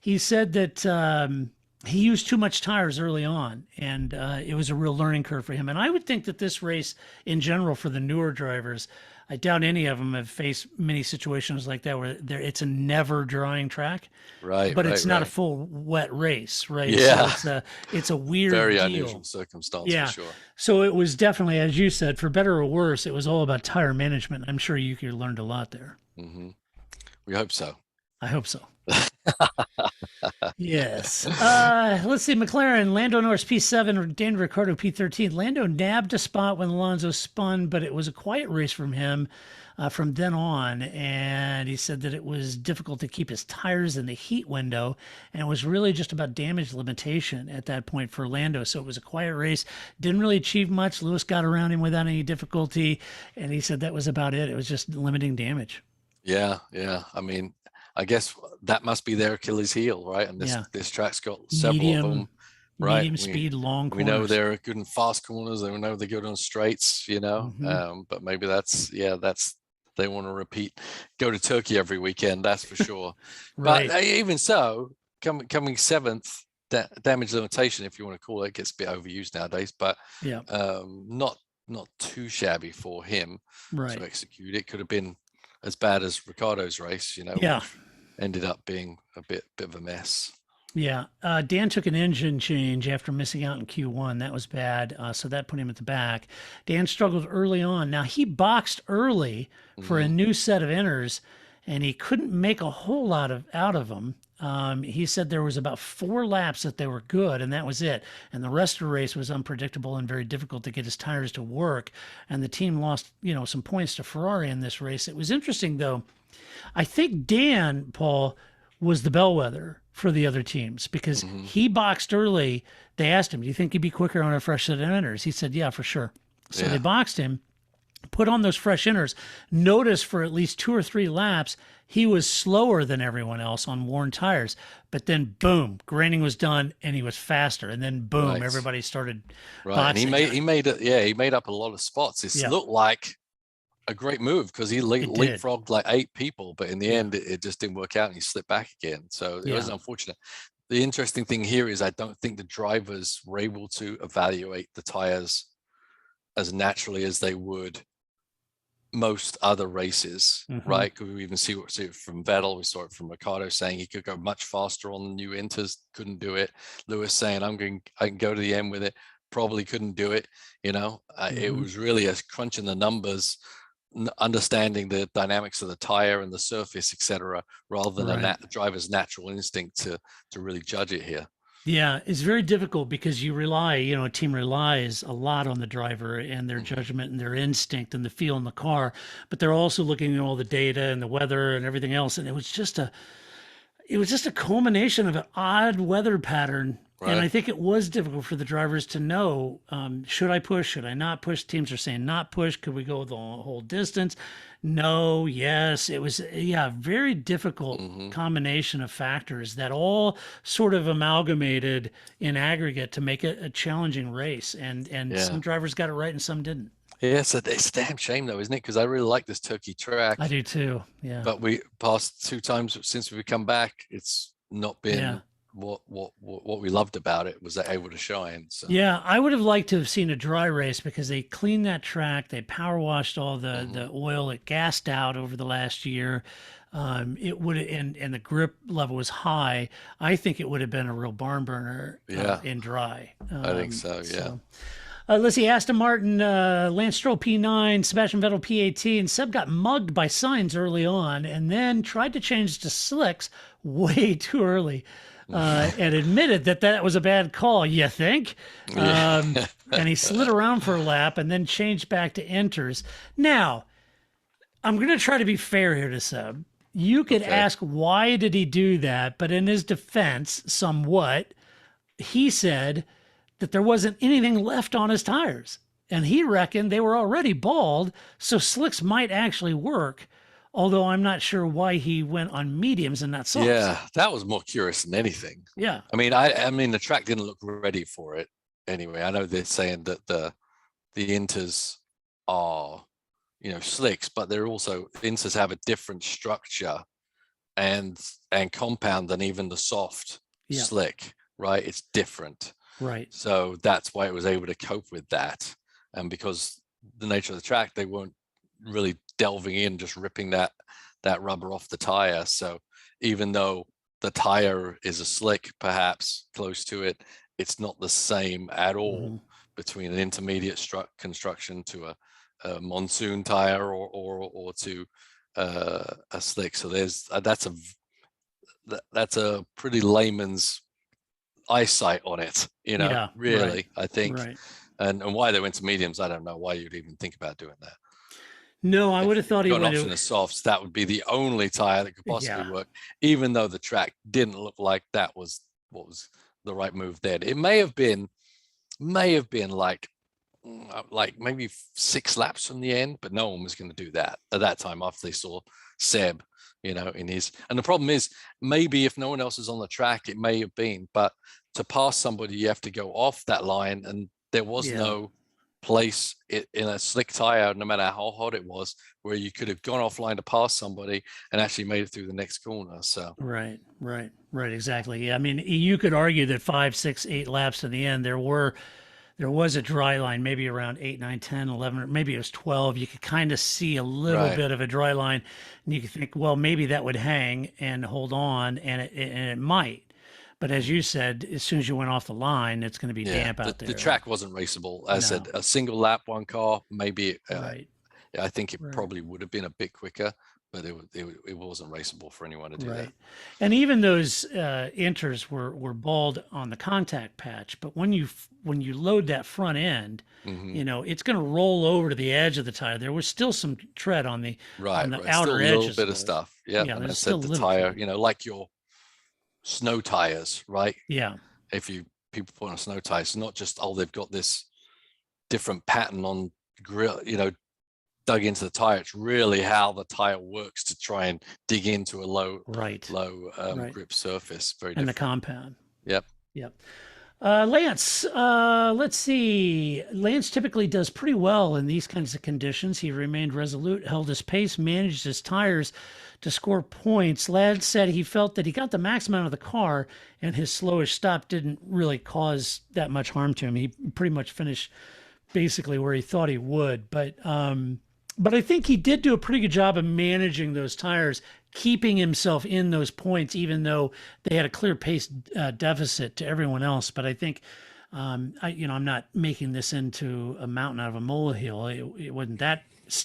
He said that he used too much tires early on, and it was a real learning curve for him. And I would think that this race in general for the newer drivers, I doubt any of them have faced many situations like that where it's a never drying track, right? But it's not a full wet race, right? Yeah, so it's a weird, very unusual circumstance, for sure. So it was definitely, as you said, for better or worse, it was all about tire management. I'm sure Yuki learned a lot there. Mm-hmm. We hope so. I hope so. Yes. Let's see. McLaren, Lando Norris P7, Dan Ricciardo P13. Lando nabbed a spot when Alonso spun, but it was a quiet race from him from then on. And he said that it was difficult to keep his tires in the heat window. And it was really just about damage limitation at that point for Lando. So it was a quiet race. Didn't really achieve much. Lewis got around him without any difficulty. And he said that was about it. It was just limiting damage. Yeah. I mean, I guess that must be their Achilles heel, right? And this track's got several of them, right? Medium speed, long corners. We know they're good in fast corners. We know they're good on straights, you know. But maybe that's they want to repeat, go to Turkey every weekend, that's for sure. Right. But even so, coming 7th, damage limitation, if you want to call it, gets a bit overused nowadays. But not too shabby for him to execute. It could have been as bad as Ricciardo's race, you know. Yeah. Ended up being a bit of a mess. Yeah. Dan took an engine change after missing out in Q1. That was bad. So that put him at the back. Dan struggled early on. Now, he boxed early for a new set of inners, and he couldn't make a whole lot out of them. He said there was about 4 laps that they were good, and that was it. And the rest of the race was unpredictable and very difficult to get his tires to work. And the team lost, some points to Ferrari in this race. It was interesting, though. I think Dan, Paul, was the bellwether for the other teams because he boxed early. They asked him, do you think he'd be quicker on a fresh set of inners? He said, yeah, for sure. So they boxed him. put on those fresh inners, notice for at least 2 or 3 laps, he was slower than everyone else on worn tires. But then, boom, graining was done, and he was faster. And then, boom, everybody started boxing. And he made up a lot of spots. It looked like a great move because he leapfrogged like 8 people, but in the end, it just didn't work out, and he slipped back again. So it was unfortunate. The interesting thing here is I don't think the drivers were able to evaluate the tires as naturally as they would most other races, right? Because we even see it from Vettel, we saw it from Ricciardo saying he could go much faster on the new Inters, couldn't do it. Lewis saying I can go to the end with it, probably couldn't do it. It was really a crunching the numbers, understanding the dynamics of the tire and the surface, etc., rather than the driver's natural instinct to really judge it here. Yeah, it's very difficult because you rely, a team relies a lot on the driver and their judgment and their instinct and the feel in the car, but they're also looking at all the data and the weather and everything else. And it was just a culmination of an odd weather pattern. Right. And I think it was difficult for the drivers to know, should I push? Should I not push? Teams are saying not push. Could we go the whole distance? No, yes. It was, very difficult combination of factors that all sort of amalgamated in aggregate to make it a challenging race. And some drivers got it right and some didn't. Yeah, it's a damn shame though, isn't it? Because I really like this Turkey track. I do too. Yeah. But we passed 2 times since we've come back. It's not been what we loved about it, was that able to shine. So. Yeah, I would have liked to have seen a dry race because they cleaned that track. They power washed all the oil it gassed out over the last year. It would and the grip level was high. I think it would have been a real barn burner in dry. I think so. Yeah. Let's see, Aston Martin, Lance Stroll P9, Sebastian Vettel P18. Seb got mugged by Sainz early on and then tried to change to slicks way too early. And admitted that was a bad call, you think? And he slid around for a lap and then changed back to Inters. Now, I'm going to try to be fair here to Seb. You could ask, why did he do that? But in his defense, somewhat, he said that there wasn't anything left on his tires. And he reckoned they were already bald, so slicks might actually work. Although I'm not sure why he went on mediums and not softs. Yeah, that was more curious than anything. Yeah. I mean, the track didn't look ready for it anyway. I know they're saying that the Inters are, slicks, but they're also, Inters have a different structure and compound than even the soft slick, right? It's different. Right. So that's why it was able to cope with that. And because the nature of the track, they weren't really delving in, just ripping that rubber off the tire. So even though the tire is a slick, perhaps close to it, it's not the same at all between an intermediate construction to a monsoon tire or to a slick. So that's a pretty layman's eyesight on it, really, I think. Right. And why they went to mediums, I don't know why you'd even think about doing that. No, I would have thought he would have. Got an option of softs. That would be the only tire that could possibly work, even though the track didn't look like that was what was the right move then. It may have been like maybe 6 laps from the end, but no one was going to do that at that time after they saw Seb, in his. And the problem is, maybe if no one else is on the track, it may have been, but to pass somebody, you have to go off that line, and there was no place in a slick tire, no matter how hot it was, where you could have gone offline to pass somebody and actually made it through the next corner. So right, exactly. Yeah, I mean, you could argue that 5, 6, 8 laps to the end, there was a dry line, maybe around 8, 9, 10, 11, or maybe it was 12. You could kind of see a little bit of a dry line, and you could think, well, maybe that would hang and hold on, and it might. But as you said, as soon as you went off the line, it's going to be damp out there. The track wasn't raceable. I said a single lap, one car, maybe. I think it probably would have been a bit quicker, but it wasn't raceable for anyone to do that. And even those Inters were bald on the contact patch, but when you load that front end, it's going to roll over to the edge of the tire. There was still some tread on the outer edges. A little bit of stuff. Yeah, and I said the tire, like your snow tires, right? Yeah. If people put on snow tires, it's not just they've got this different pattern on grill, dug into the tire. It's really how the tire works to try and dig into a low grip surface. Very different. And the compound. Yep. Lance, let's see. Lance typically does pretty well in these kinds of conditions. He remained resolute, held his pace, managed his tires to score points. Lance said he felt that he got the maximum out of the car, and his slowish stop didn't really cause that much harm to him. He pretty much finished basically where he thought he would. But I think he did do a pretty good job of managing those tires, keeping himself in those points, even though they had a clear pace deficit to everyone else. But I think, I'm not making this into a mountain out of a molehill. It wasn't that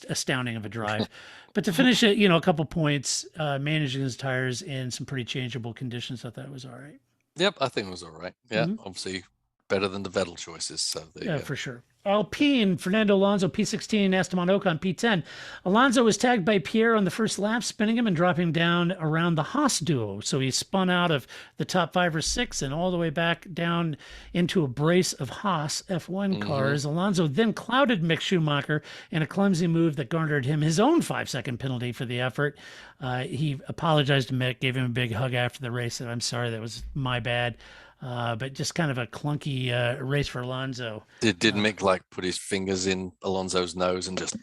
astounding of a drive, but to finish it, a couple points, managing his tires in some pretty changeable conditions, I thought it was all right. Yep, I think it was all right. Yeah, obviously better than the Vettel choices. So there you go. For sure. Alpine, Fernando Alonso, P16, Esteban Ocon, P10. Alonso was tagged by Pierre on the first lap, spinning him and dropping down around the Haas duo. So he spun out of the top 5 or 6 and all the way back down into a brace of Haas F1 cars. Alonso then clouded Mick Schumacher in a clumsy move that garnered him his own 5-second penalty for the effort. He apologized to Mick, gave him a big hug after the race, said, "I'm sorry, that was my bad." But just kind of a clunky race for Alonso. Did Mick put his fingers in Alonso's nose and just?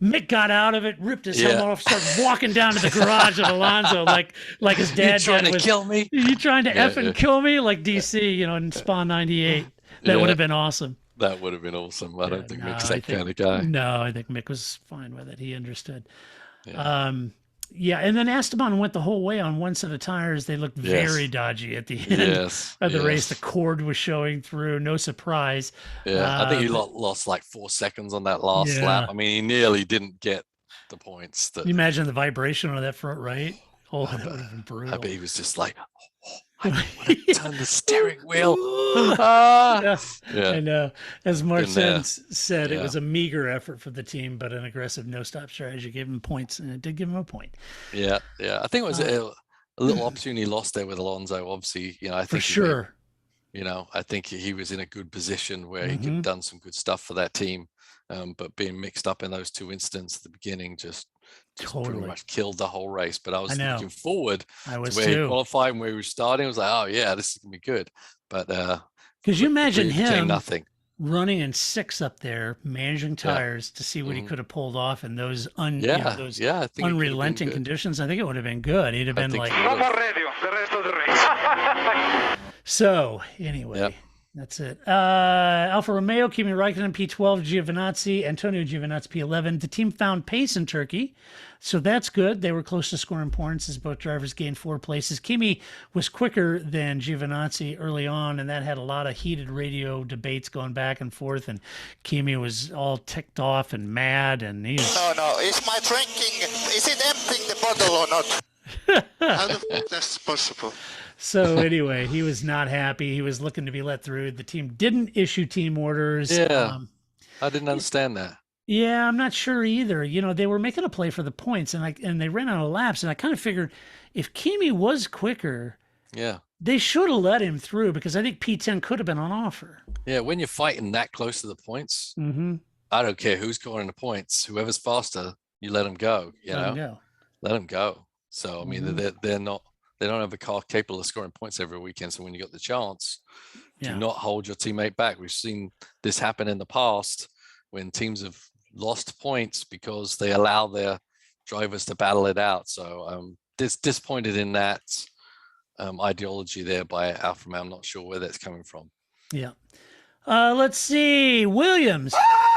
Mick got out of it, ripped his helmet off, started walking down to the garage of Alonso like his dad. You trying to kill me? You trying to effing kill me? Like DC, in Spa 98. That would have been awesome. That would have been awesome. I don't think Mick's that kind of guy. No, I think Mick was fine with it. He understood. Yeah. And then Esteban went the whole way on one set of tires. They looked very dodgy at the end of the race. The cord was showing through. No surprise. Yeah, I think he lost 4 seconds on that last lap. I mean, he nearly didn't get the points. Can you imagine the vibration on that front right? Oh, that would have been brutal. I bet he was just like, I want to turn the steering wheel. I know. As Martin said, it was a meager effort for the team, but an aggressive no-stop strategy gave him points, and it did give him a point. Yeah. I think it was a little opportunity lost there with Alonso. Obviously, I think for sure. I think he was in a good position where he could have done some good stuff for that team, but being mixed up in those 2 incidents at the beginning just pretty much killed the whole race. But I was looking forward to where he qualified and where he was starting. I was like, oh yeah, this is gonna be good. But because you imagine him running in 6 up there, managing tires to see what he could have pulled off in those unrelenting conditions. I think it would have been good. He'd have been like, so anyway. That's it. Alfa Romeo, Kimi Raikkonen, P12, Giovinazzi, Antonio Giovinazzi, P11. The team found pace in Turkey, so that's good. They were close to scoring points as both drivers gained 4 places. Kimi was quicker than Giovinazzi early on, and that had a lot of heated radio debates going back and forth, and Kimi was all ticked off and mad, and he's... No, is my drinking, is it emptying the bottle or not? How the f*** that's possible? So anyway, he was not happy. He was looking to be let through. The team didn't issue team orders. Yeah, I didn't understand that. Yeah, I'm not sure either. They were making a play for the points, and they ran out of laps. And I kind of figured if Kimi was quicker, they should have let him through because I think P10 could have been on offer. Yeah, when you're fighting that close to the points, I don't care who's scoring the points. Whoever's faster, you let them go. Let them go. So I mean, they're not. They don't have a car capable of scoring points every weekend. So when you got the chance, do not hold your teammate back. We've seen this happen in the past when teams have lost points because they allow their drivers to battle it out. So disappointed in that ideology there by Alfa Romeo. I'm not sure where that's coming from. Yeah. Let's see. Williams.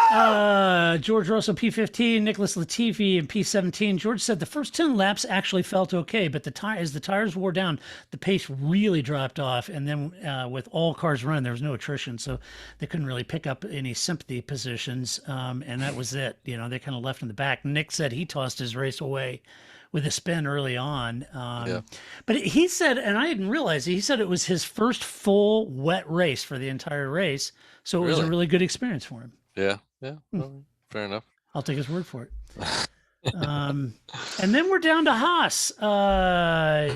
George Russell, P15, Nicholas Latifi, and P17. George said the first 10 laps actually felt okay, but as the tires wore down, the pace really dropped off. And then with all cars running, there was no attrition, so they couldn't really pick up any sympathy positions. And that was it. They kind of left in the back. Nick said he tossed his race away with a spin early on. But he said, and I didn't realize, he said it was his first full wet race for the entire race. So it was a really good experience for him. Yeah. Well, fair enough. I'll take his word for it. And then we're down to Haas.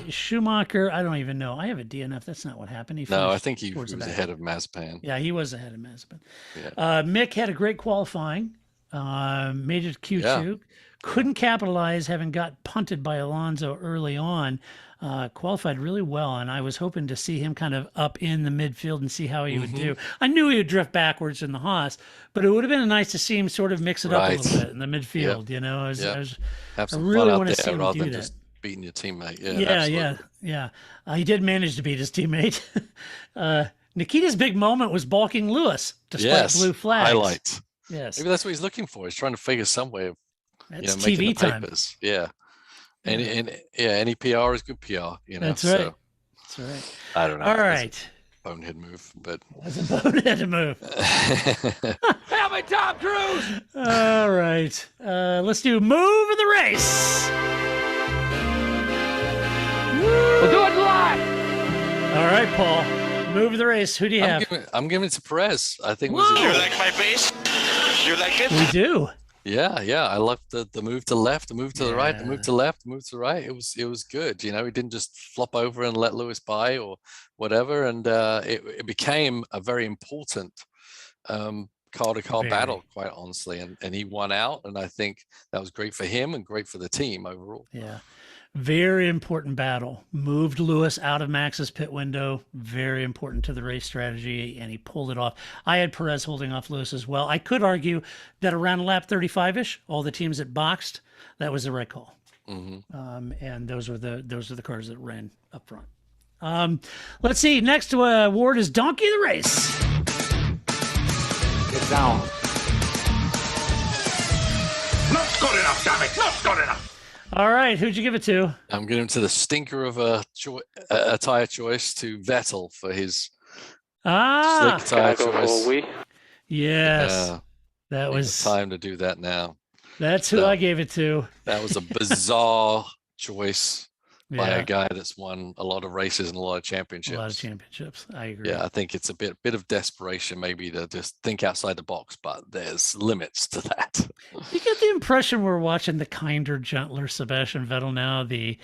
Schumacher, I don't even know. I have a DNF. That's not what happened. I think he was ahead of Mazepin. Yeah, he was ahead of Mazepin. Yeah. Mick had a great qualifying. made it to Q2. Couldn't capitalize, having got punted by Alonso early on. Qualified really well, and I was hoping to see him kind of up in the midfield and see how he would do. I knew he would drift backwards in the Haas, but it would have been nice to see him sort of mix it up a little bit in the midfield. You know, Have some I really fun want out to see there him rather do than that. just beating your teammate. Yeah. He did manage to beat his teammate. Nikita's big moment was balking Lewis despite blue flags. Highlight. Yes, Maybe that's what he's looking for. He's trying to figure some way of that's making TV the time. papers. Yeah. And any PR is good PR. That's right. So, that's right. I don't know. All right. Bonehead move, but That's a bonehead move. Help me, Tom Cruise! All right. Let's do move of the race. We'll do it live! All right, Paul. Move of the race. Who do you have? I'm giving it to Perez. I think You like my face? You like it? We do. Yeah. I loved the move to the left, the move to the right, the move to the left, the move to the right. It was good. He didn't just flop over and let Lewis by or whatever. And it became a very important car-to-car battle, quite honestly. And he won out. And I think that was great for him and great for the team overall. Yeah. Very important battle. Moved Lewis out of Max's pit window. Very important to the race strategy, and he pulled it off. I had Perez holding off Lewis as well. I could argue that around lap 35-ish, all the teams that boxed, that was the right call. And those were the cars that ran up front. Let's see. Next award is Donkey of the Race. Get down. Not good enough, damn it! Not good enough! All right, who'd you give it to? I'm giving him to the stinker of a tire choice to Vettel for his slick tire choice. Yes, that was time to do that now. That's who I gave it to. That was a bizarre choice by a guy that's won a lot of races and a lot of championships. A lot of championships. I agree. Yeah, I think it's a bit of desperation maybe to just think outside the box, but there's limits to that. You get the impression we're watching the kinder, gentler Sebastian Vettel now, the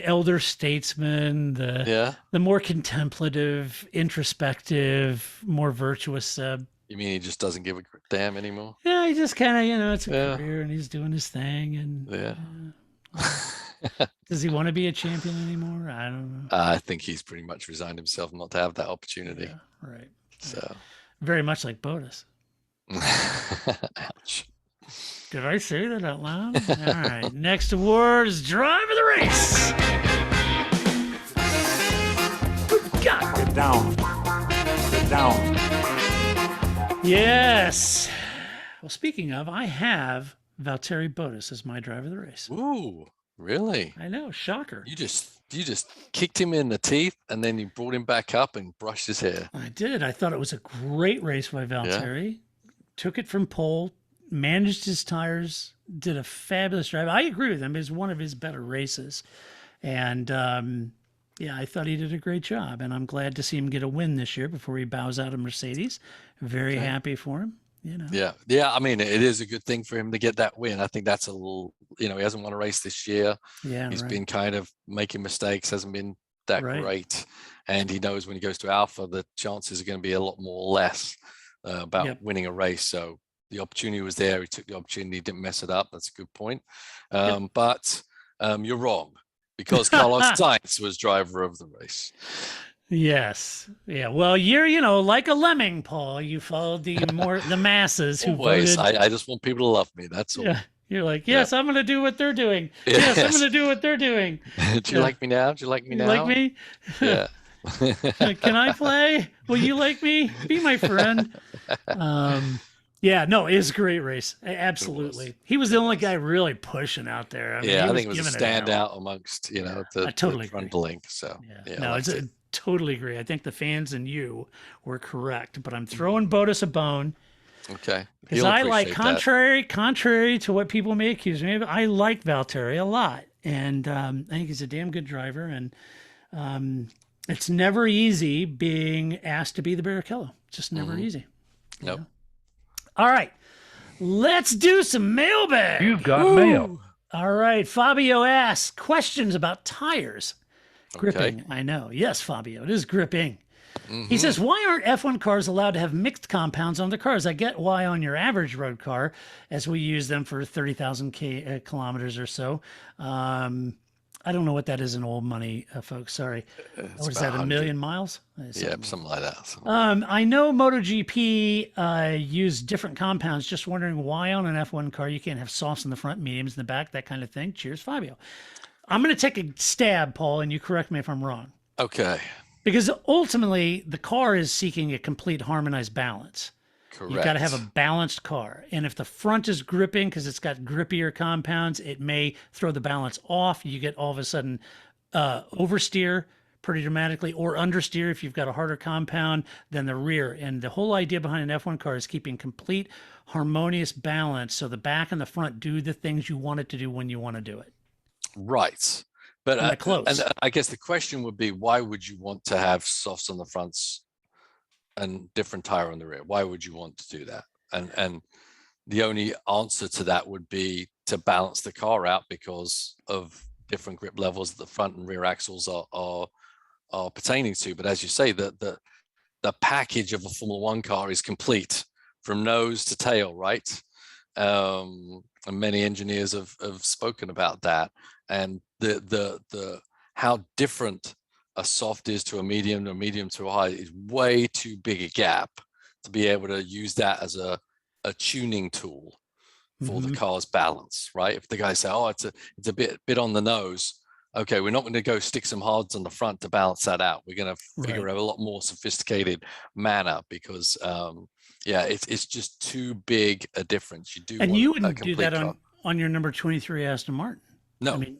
elder statesman, the more contemplative, introspective, more virtuous Seb. You mean he just doesn't give a damn anymore? Yeah, he just kind of, it's a career and he's doing his thing. And does he want to be a champion anymore? I don't know. I think he's pretty much resigned himself not to have that opportunity. Yeah, right. So very much like Bottas. Ouch. Did I say that out loud? All right. Next award is Drive of the Race. God. Get down. Get down. Yes. Well, speaking of, I have Valtteri Bottas as my driver of the race. Ooh, really? I know, shocker. You just kicked him in the teeth and then you brought him back up and brushed his hair. I did. I thought it was a great race by Valtteri. Took it from pole, managed his tires, did a fabulous drive. I agree with him. It was one of his better races. And I thought he did a great job. And I'm glad to see him get a win this year before he bows out of Mercedes. Very happy for him. Yeah. I mean, it is a good thing for him to get that win. I think that's a little, he hasn't won a race this year. Yeah, he's been kind of making mistakes, hasn't been that great. And he knows when he goes to Alpha, the chances are going to be a lot more or less about winning a race. So the opportunity was there. He took the opportunity, didn't mess it up. That's a good point. But you're wrong because Carlos Sainz was driver of the race. Yes. Yeah. Well, you're, like a lemming, Paul. You followed the masses who Always. voted. I just want people to love me. That's all. Yeah. You're like, yes, I'm going to do what they're doing. Yes. Yes, I'm going to do what they're doing. Do you like me now? Do you like me now? You like me? Yeah. Can I play? Will you like me? Be my friend. No, it was a great race. Absolutely. He was the only guy really pushing out there. I think it was a standout amongst, the totally bundling. So, I totally agree. I think the fans and you were correct, but I'm throwing Bottas a bone. Okay. Because I like, contrary to what people may accuse me of, I like Valtteri a lot. And I think he's a damn good driver. And it's never easy being asked to be the Barrichello. It's just never easy. Nope. All right. Let's do some mailbag. You've got mail. All right. Fabio asks questions about tires. Okay. Gripping. I know. Yes, Fabio. It is gripping. He says, why aren't F1 cars allowed to have mixed compounds on the cars? I get why on your average road car, as we use them for 30,000 kilometers or so. I don't know what that is in old money, folks. Sorry. What is that, 1 million miles? Yeah, something like that. I know MotoGP use different compounds. Just wondering why on an F1 car you can't have softs in the front, mediums in the back, that kind of thing. Cheers, Fabio. I'm going to take a stab, Paul, and you correct me if I'm wrong. Okay. Because ultimately, the car is seeking a complete harmonized balance. Correct. You've got to have a balanced car. And if the front is gripping because it's got grippier compounds, it may throw the balance off. You get all of a sudden oversteer pretty dramatically, or understeer if you've got a harder compound than the rear. And the whole idea behind an F1 car is keeping complete harmonious balance so the back and the front do the things you want it to do when you want to do it. Right. But and I guess the question would be, why would you want to have softs on the fronts and different tire on the rear? Why would you want to do that? And the only answer to that would be to balance the car out because of different grip levels that the front and rear axles are pertaining to. But as you say, the package of a Formula One car is complete from nose to tail, right? And many engineers have spoken about that. And the how different a soft is to a medium to a high is way too big a gap to be able to use that as a tuning tool for the car's balance, right? If the guys say, oh, it's a bit on the nose, okay, we're not going to go stick some hards on the front to balance that out. We're going to figure out a lot more sophisticated manner because it's just too big a difference. You do, and you wouldn't do that on your number 23 Aston Martin. No, I mean,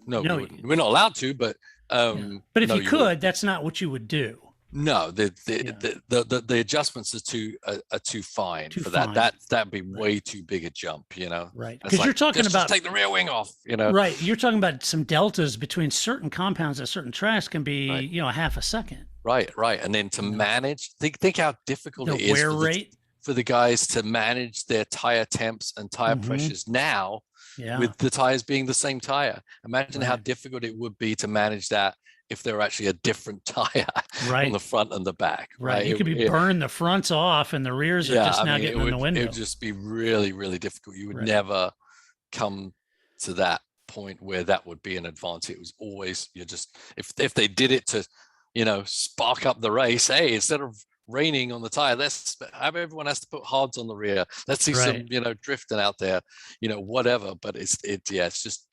we're not allowed to, but but if you could, that's not what you would do. No, the adjustments are too fine for that. That'd be way too big a jump, you know. Right, because you're talking about just take the rear wing off, you know. Right, you're talking about some deltas between certain compounds at certain tracks can be, a half a second. Right, and then to manage, think how difficult it is for the guys to manage their tire temps and tire pressures now. Yeah. With the tires being the same tire. Imagine how difficult it would be to manage that if they're actually a different tire on the front and the back. Right. You could be burning the fronts off and the rears are just now getting in the window. It would just be really, really difficult. You would never come to that point where that would be an advantage. It was always, if they did it to, spark up the race, hey, instead of raining on the tire, everyone has to put hards on the rear. Let's see some drifting out there, whatever. But it's just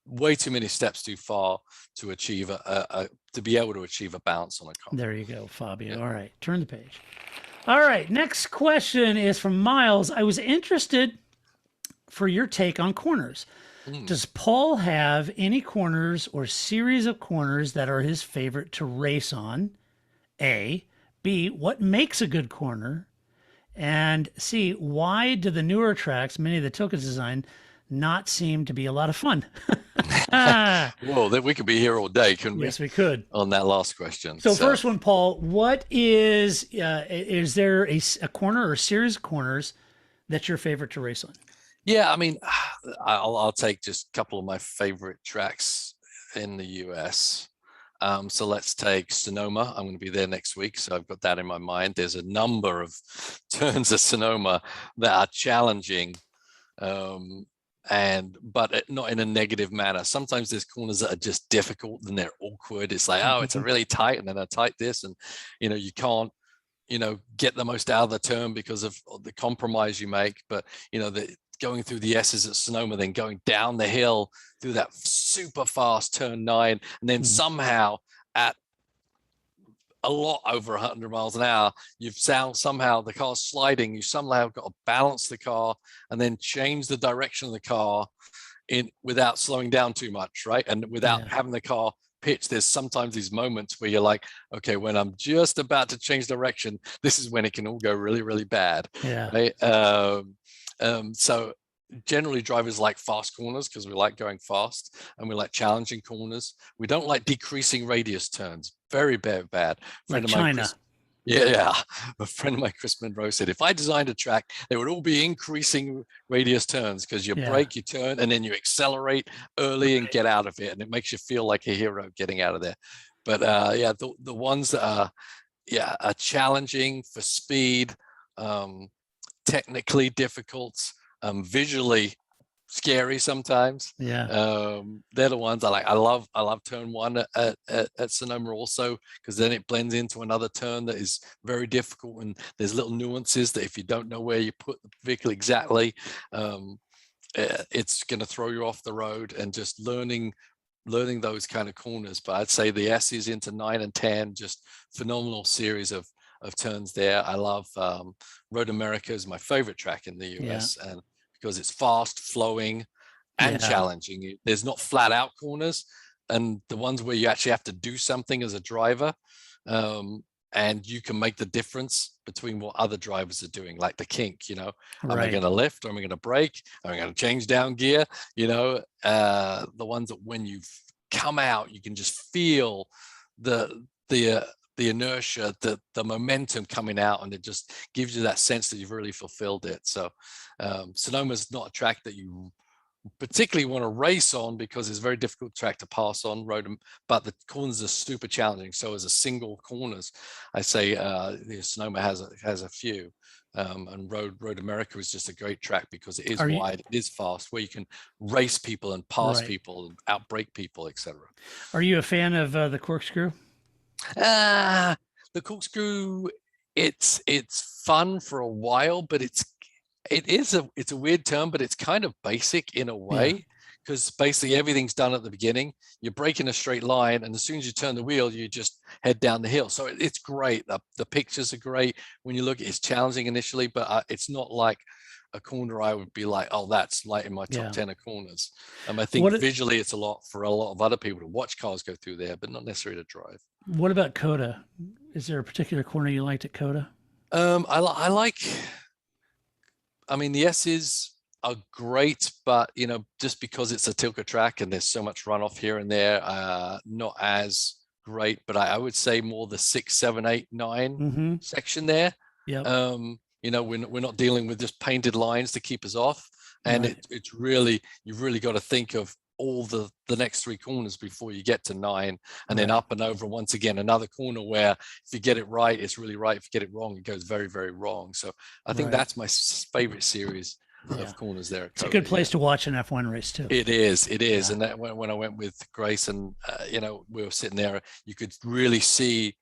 way too many steps too far to achieve to be able to achieve a balance on a car. There you go, Fabio. All right, turn the page. All right, next question is from Miles. I was interested for your take on corners. Does Paul have any corners or series of corners that are his favorite to race on? A. B, what makes a good corner? And C, why do the newer tracks, many of the Tilke design, not seem to be a lot of fun? Well, then we could be here all day, couldn't we? Yes, we could. On that last question. So first one, Paul, what is there a corner or a series of corners that's your favorite to race on? Yeah, I mean, I'll take just a couple of my favorite tracks in the US. So let's take Sonoma. I'm going to be there next week, so I've got that in my mind. There's a number of turns of Sonoma that are challenging, but not in a negative manner. Sometimes there's corners that are just difficult and they're awkward. It's like, oh, it's a really tight, and then I tight this, and you can't get the most out of the turn because of the compromise you make. But going through the S's at Sonoma, then going down the hill through that super fast turn 9, and then somehow at a lot over 100 miles an hour, somehow the car's sliding. You somehow got to balance the car and then change the direction of the car without slowing down too much, right? And without having the car pitch. There's sometimes these moments where you're like, okay, when I'm just about to change direction, this is when it can all go really, really bad. Yeah. Right? So generally drivers like fast corners because we like going fast, and we like challenging corners. We don't like decreasing radius turns. Very bad. Like China. Yeah. A friend of mine, Chris Monroe, said, if I designed a track, they would all be increasing radius turns because you brake, you turn, and then you accelerate early and get out of it. And it makes you feel like a hero getting out of there. But the ones that are challenging for speed, technically difficult, visually scary sometimes. Yeah. They're the ones I like. I love turn one at Sonoma also, because then it blends into another turn that is very difficult, and there's little nuances that if you don't know where you put the vehicle exactly, it's going to throw you off the road. And just learning those kind of corners. But I'd say the S's into 9 and 10, just phenomenal series of turns there. I love Road America is my favorite track in the US, and because it's fast, flowing, and challenging. There's not flat out corners, and the ones where you actually have to do something as a driver, and you can make the difference between what other drivers are doing, like the kink, am I going to lift, or am I going to brake, am I going to change down gear, the ones that when you come out, you can just feel the inertia, the momentum coming out, and it just gives you that sense that you've really fulfilled it. So Sonoma's not a track that you particularly want to race on, because it's a very difficult track to pass on road, but the corners are super challenging. So as a single corners, I say Sonoma has a few, and Road America is just a great track because it is wide, it is fast, where you can race people and pass people and outbrake people, etc. Are you a fan of the corkscrew? The corkscrew, it's fun for a while, but it's a weird term, but it's kind of basic in a way, because basically everything's done at the beginning. You're braking a straight line, and as soon as you turn the wheel, you just head down the hill. So it's great. The pictures are great when you look. It's challenging initially, but it's not like a corner I would be like, oh, that's like in my top 10 of corners. I think visually it's a lot for a lot of other people to watch cars go through there, but not necessarily to drive. What about Coda? Is there a particular corner you liked at Coda? I like. The S's are great, but just because it's a Tilke track and there's so much runoff here and there, not as great. But I would say more the 6, 7, 8, 9 section there. Yeah. We're not dealing with just painted lines to keep us off, and it's really, you've really got to think of all the next 3 corners before you get to 9, and then up and over once again another corner where if you get it right, it's really right. If you get it wrong, it goes very, very wrong. So I think that's my favorite series of corners there. It's a good place to watch an F1 race too. It is. And that when I went with Grace, and we were sitting there, you could really see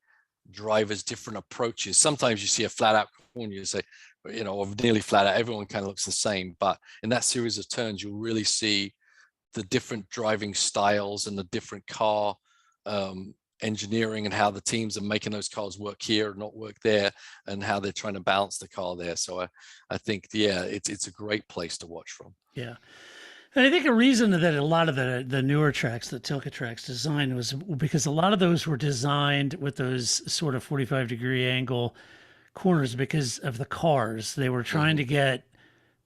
drivers' different approaches. Sometimes you see a flat out corner, you say, or nearly flat out, everyone kind of looks the same. But in that series of turns, you'll really see the different driving styles and the different car engineering, and how the teams are making those cars work here, not work there, and how they're trying to balance the car there. So I think, it's a great place to watch from. Yeah. And I think a reason that a lot of the newer tracks, the Tilke tracks designed, was because a lot of those were designed with those sort of 45-degree angle corners because of the cars. They were trying to get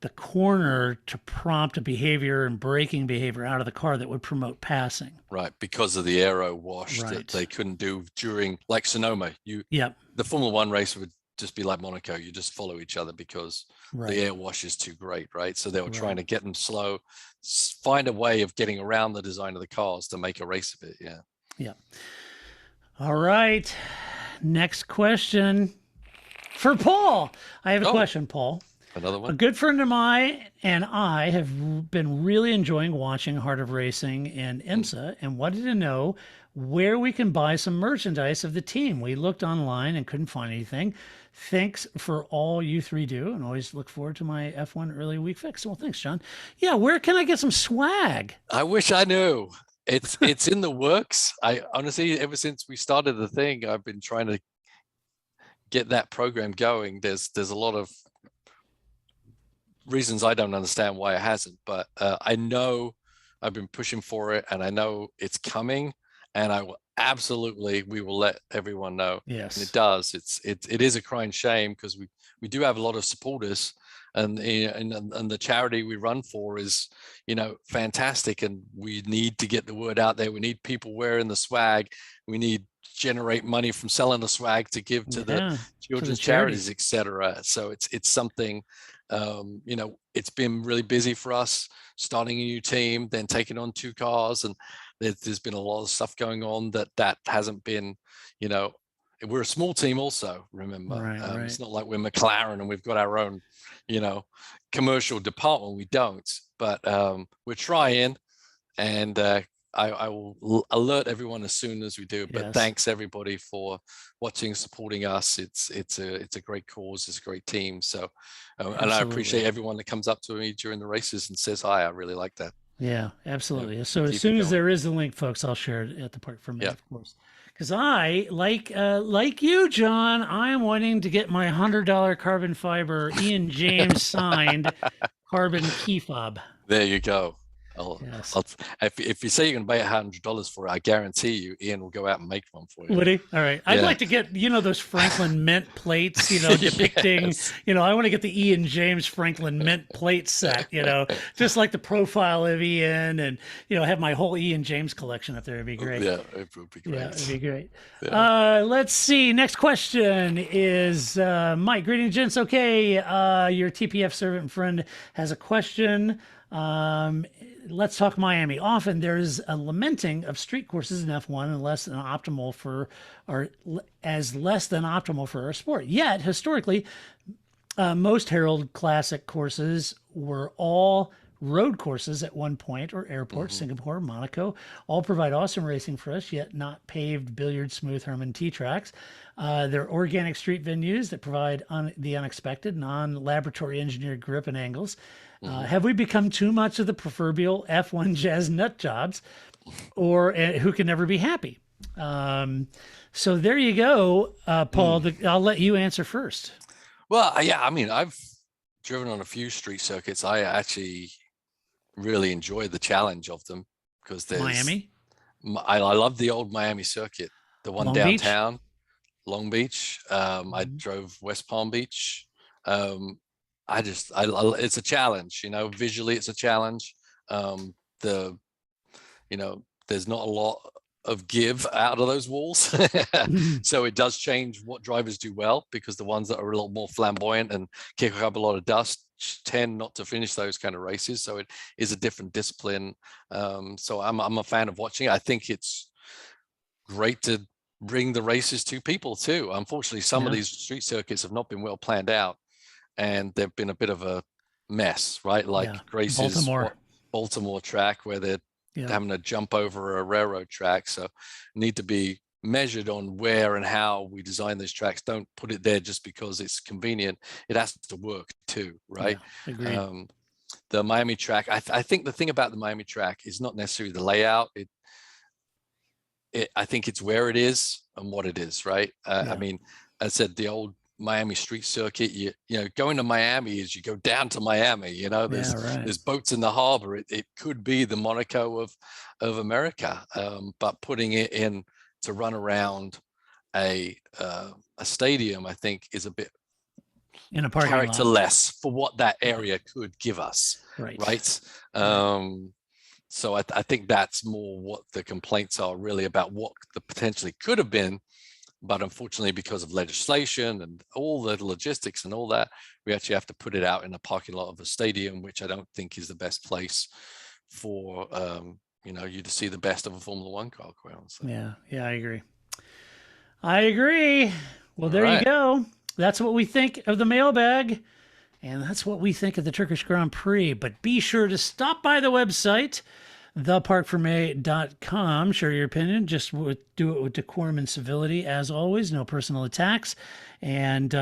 the corner to prompt a behavior and braking behavior out of the car that would promote passing. Right, because of the aero wash that they couldn't do during, like Sonoma. The Formula One race would just be like Monaco. You just follow each other because the air wash is too great, right? So they were trying to get them slow, find a way of getting around the design of the cars to make a race of it. Yeah. All right. Next question for Paul. I have a question, Paul. Another one. A good friend of mine and I have been really enjoying watching Heart of Racing and IMSA, and wanted to know where we can buy some merchandise of the team. We looked online and couldn't find anything. Thanks for all you 3 do, and always look forward to my F1 early week fix. Well, thanks, John. Yeah, where can I get some swag? I wish I knew. It's in the works. I honestly, ever since we started the thing, I've been trying to get that program going. There's a lot of reasons I don't understand why it hasn't, but I know I've been pushing for it, and I know it's coming, and we will let everyone know. Yes, and it does. It is a crying shame, because we do have a lot of supporters, and the charity we run for is fantastic, and we need to get the word out there. We need people wearing the swag. We need generate money from selling the swag to give to the children's charities, etc. So it's something. It's been really busy for us, starting a new team, then taking on 2 cars, and there's been a lot of stuff going on that hasn't been, it we're a small team also, remember. Right. It's not like we're McLaren and we've got our own, commercial department. We don't, but we're trying, and I will alert everyone as soon as we do. But thanks everybody for watching, supporting us. It's a great cause. It's a great team. So, and I appreciate everyone that comes up to me during the races and says hi. I really like that. Yeah, absolutely. So as soon as there is a link, folks, I'll share it at the Parc Fermé, of course. Because I, like you, John, I am wanting to get my $100 carbon fiber Ian James signed carbon key fob. There you go. If you say you're going to pay $100 for it, I guarantee you, Ian will go out and make one for you. Would he? All right. I'd like to get, those Franklin Mint plates, depicting, I want to get the Ian James Franklin Mint plate set, just like the profile of Ian, and, have my whole Ian James collection up there. It'd be great. Yeah, it would be great. Yeah, it'd be great. Yeah. Let's see. Next question is Mike. Greetings, gents. Okay. Your TPF servant and friend has a question. Let's talk Miami. Often there's a lamenting of street courses in F1 and less than optimal for our sport. Yet historically, most Herald Classic courses were all road courses at one point, or airports, Singapore, Monaco, all provide awesome racing for us, yet not paved, billiard, smooth Herman T tracks. They're organic street venues that provide the unexpected, non-laboratory engineered grip and angles. Have we become too much of the proverbial F1 jazz nut jobs, or who can never be happy? So there you go, Paul. I'll let you answer first. Well, yeah, I mean, I've driven on a few street circuits. I actually really enjoy the challenge of them because there's Miami. I love the old Miami circuit, the one downtown, Long Beach. I drove West Palm Beach. It's a challenge, visually it's a challenge. There's not a lot of give out of those walls. So it does change what drivers do well, because the ones that are a little more flamboyant and kick up a lot of dust tend not to finish those kind of races. So it is a different discipline. So I'm a fan of watching it. I think it's great to bring the races to people too. Unfortunately, some of these street circuits have not been well planned out, and they've been a bit of a mess, right? Like Grace's Baltimore track, where they're having to jump over a railroad track. So need to be measured on where and how we design those tracks. Don't put it there just because it's convenient. It has to work too, right? Yeah, agreed. The Miami track, I think the thing about the Miami track is not necessarily the layout. I think it's where it is and what it is, right? I mean, I said the old Miami street circuit, you know, going to Miami is you go down to Miami, there's boats in the harbor. It could be the Monaco of America, but putting it in to run around a stadium, I think is a bit in a parking lot. Characterless for what that area could give us, right? So I think that's more what the complaints are really about, what the potentially could have been. But unfortunately, because of legislation and all the logistics and all that, we actually have to put it out in the parking lot of a stadium, which I don't think is the best place for you to see the best of a Formula One car. So. Yeah, I agree. Well, there you go. That's what we think of the mailbag, and that's what we think of the Turkish Grand Prix. But be sure to stop by the website, theparcfermé.com. Share your opinion. Just do it with decorum and civility, as always. No personal attacks. And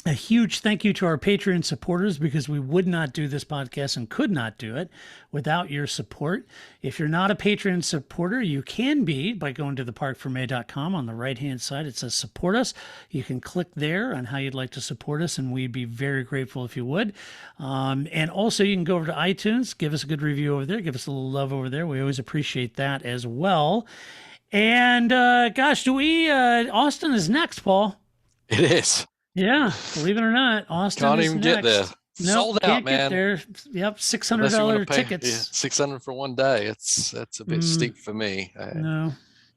a huge thank you to our Patreon supporters, because we would not do this podcast and could not do it without your support. If you're not a Patreon supporter, you can be by going to theparcfermé.com. On the right-hand side, it says support us. You can click there on how you'd like to support us, and we'd be very grateful if you would. And also, you can go over to iTunes, give us a good review over there, give us a little love over there. We always appreciate that as well. And gosh, Austin is next, Paul. It is. Yeah, believe it or not, Austin can't is even next. get there. Sold out, man. Get there. Yep, $600 tickets. Yeah, $600 for one day. That's a bit steep for me. No.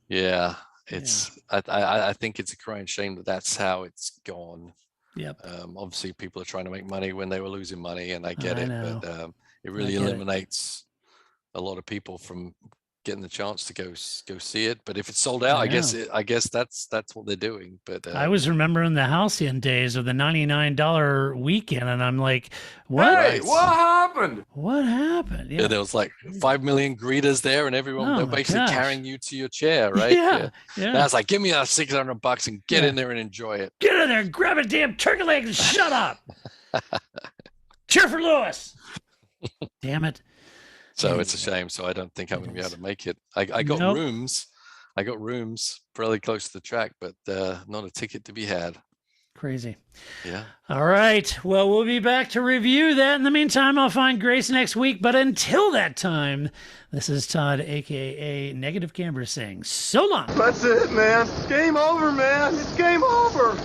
Yeah, it's. Yeah. I think it's a crying shame that that's how it's gone. Yep. Obviously, people are trying to make money when they were losing money, and I get it, but it really eliminates a lot of people from getting the chance to go see it. But if it's sold out, I guess that's what they're doing. But I was remembering the halcyon days of the $99 weekend, and I'm like, what? Hey, what happened? What happened? Yeah, there was like 5 million greeters there, and everyone they're basically carrying you to your chair, right? Yeah. Now it's like, give me that $600 and get in there and enjoy it. Get in there, grab a damn turkey leg, and shut up. Cheer for Lewis. Damn it. So it's a shame. So I don't think I'm going to be able to make it. I got rooms. I got rooms fairly close to the track, but not a ticket to be had. Crazy. Yeah. All right. Well, we'll be back to review that. In the meantime, I'll find Grace next week. But until that time, this is Todd, a.k.a. Negative Camber, saying so long. That's it, man. Game over, man. It's game over.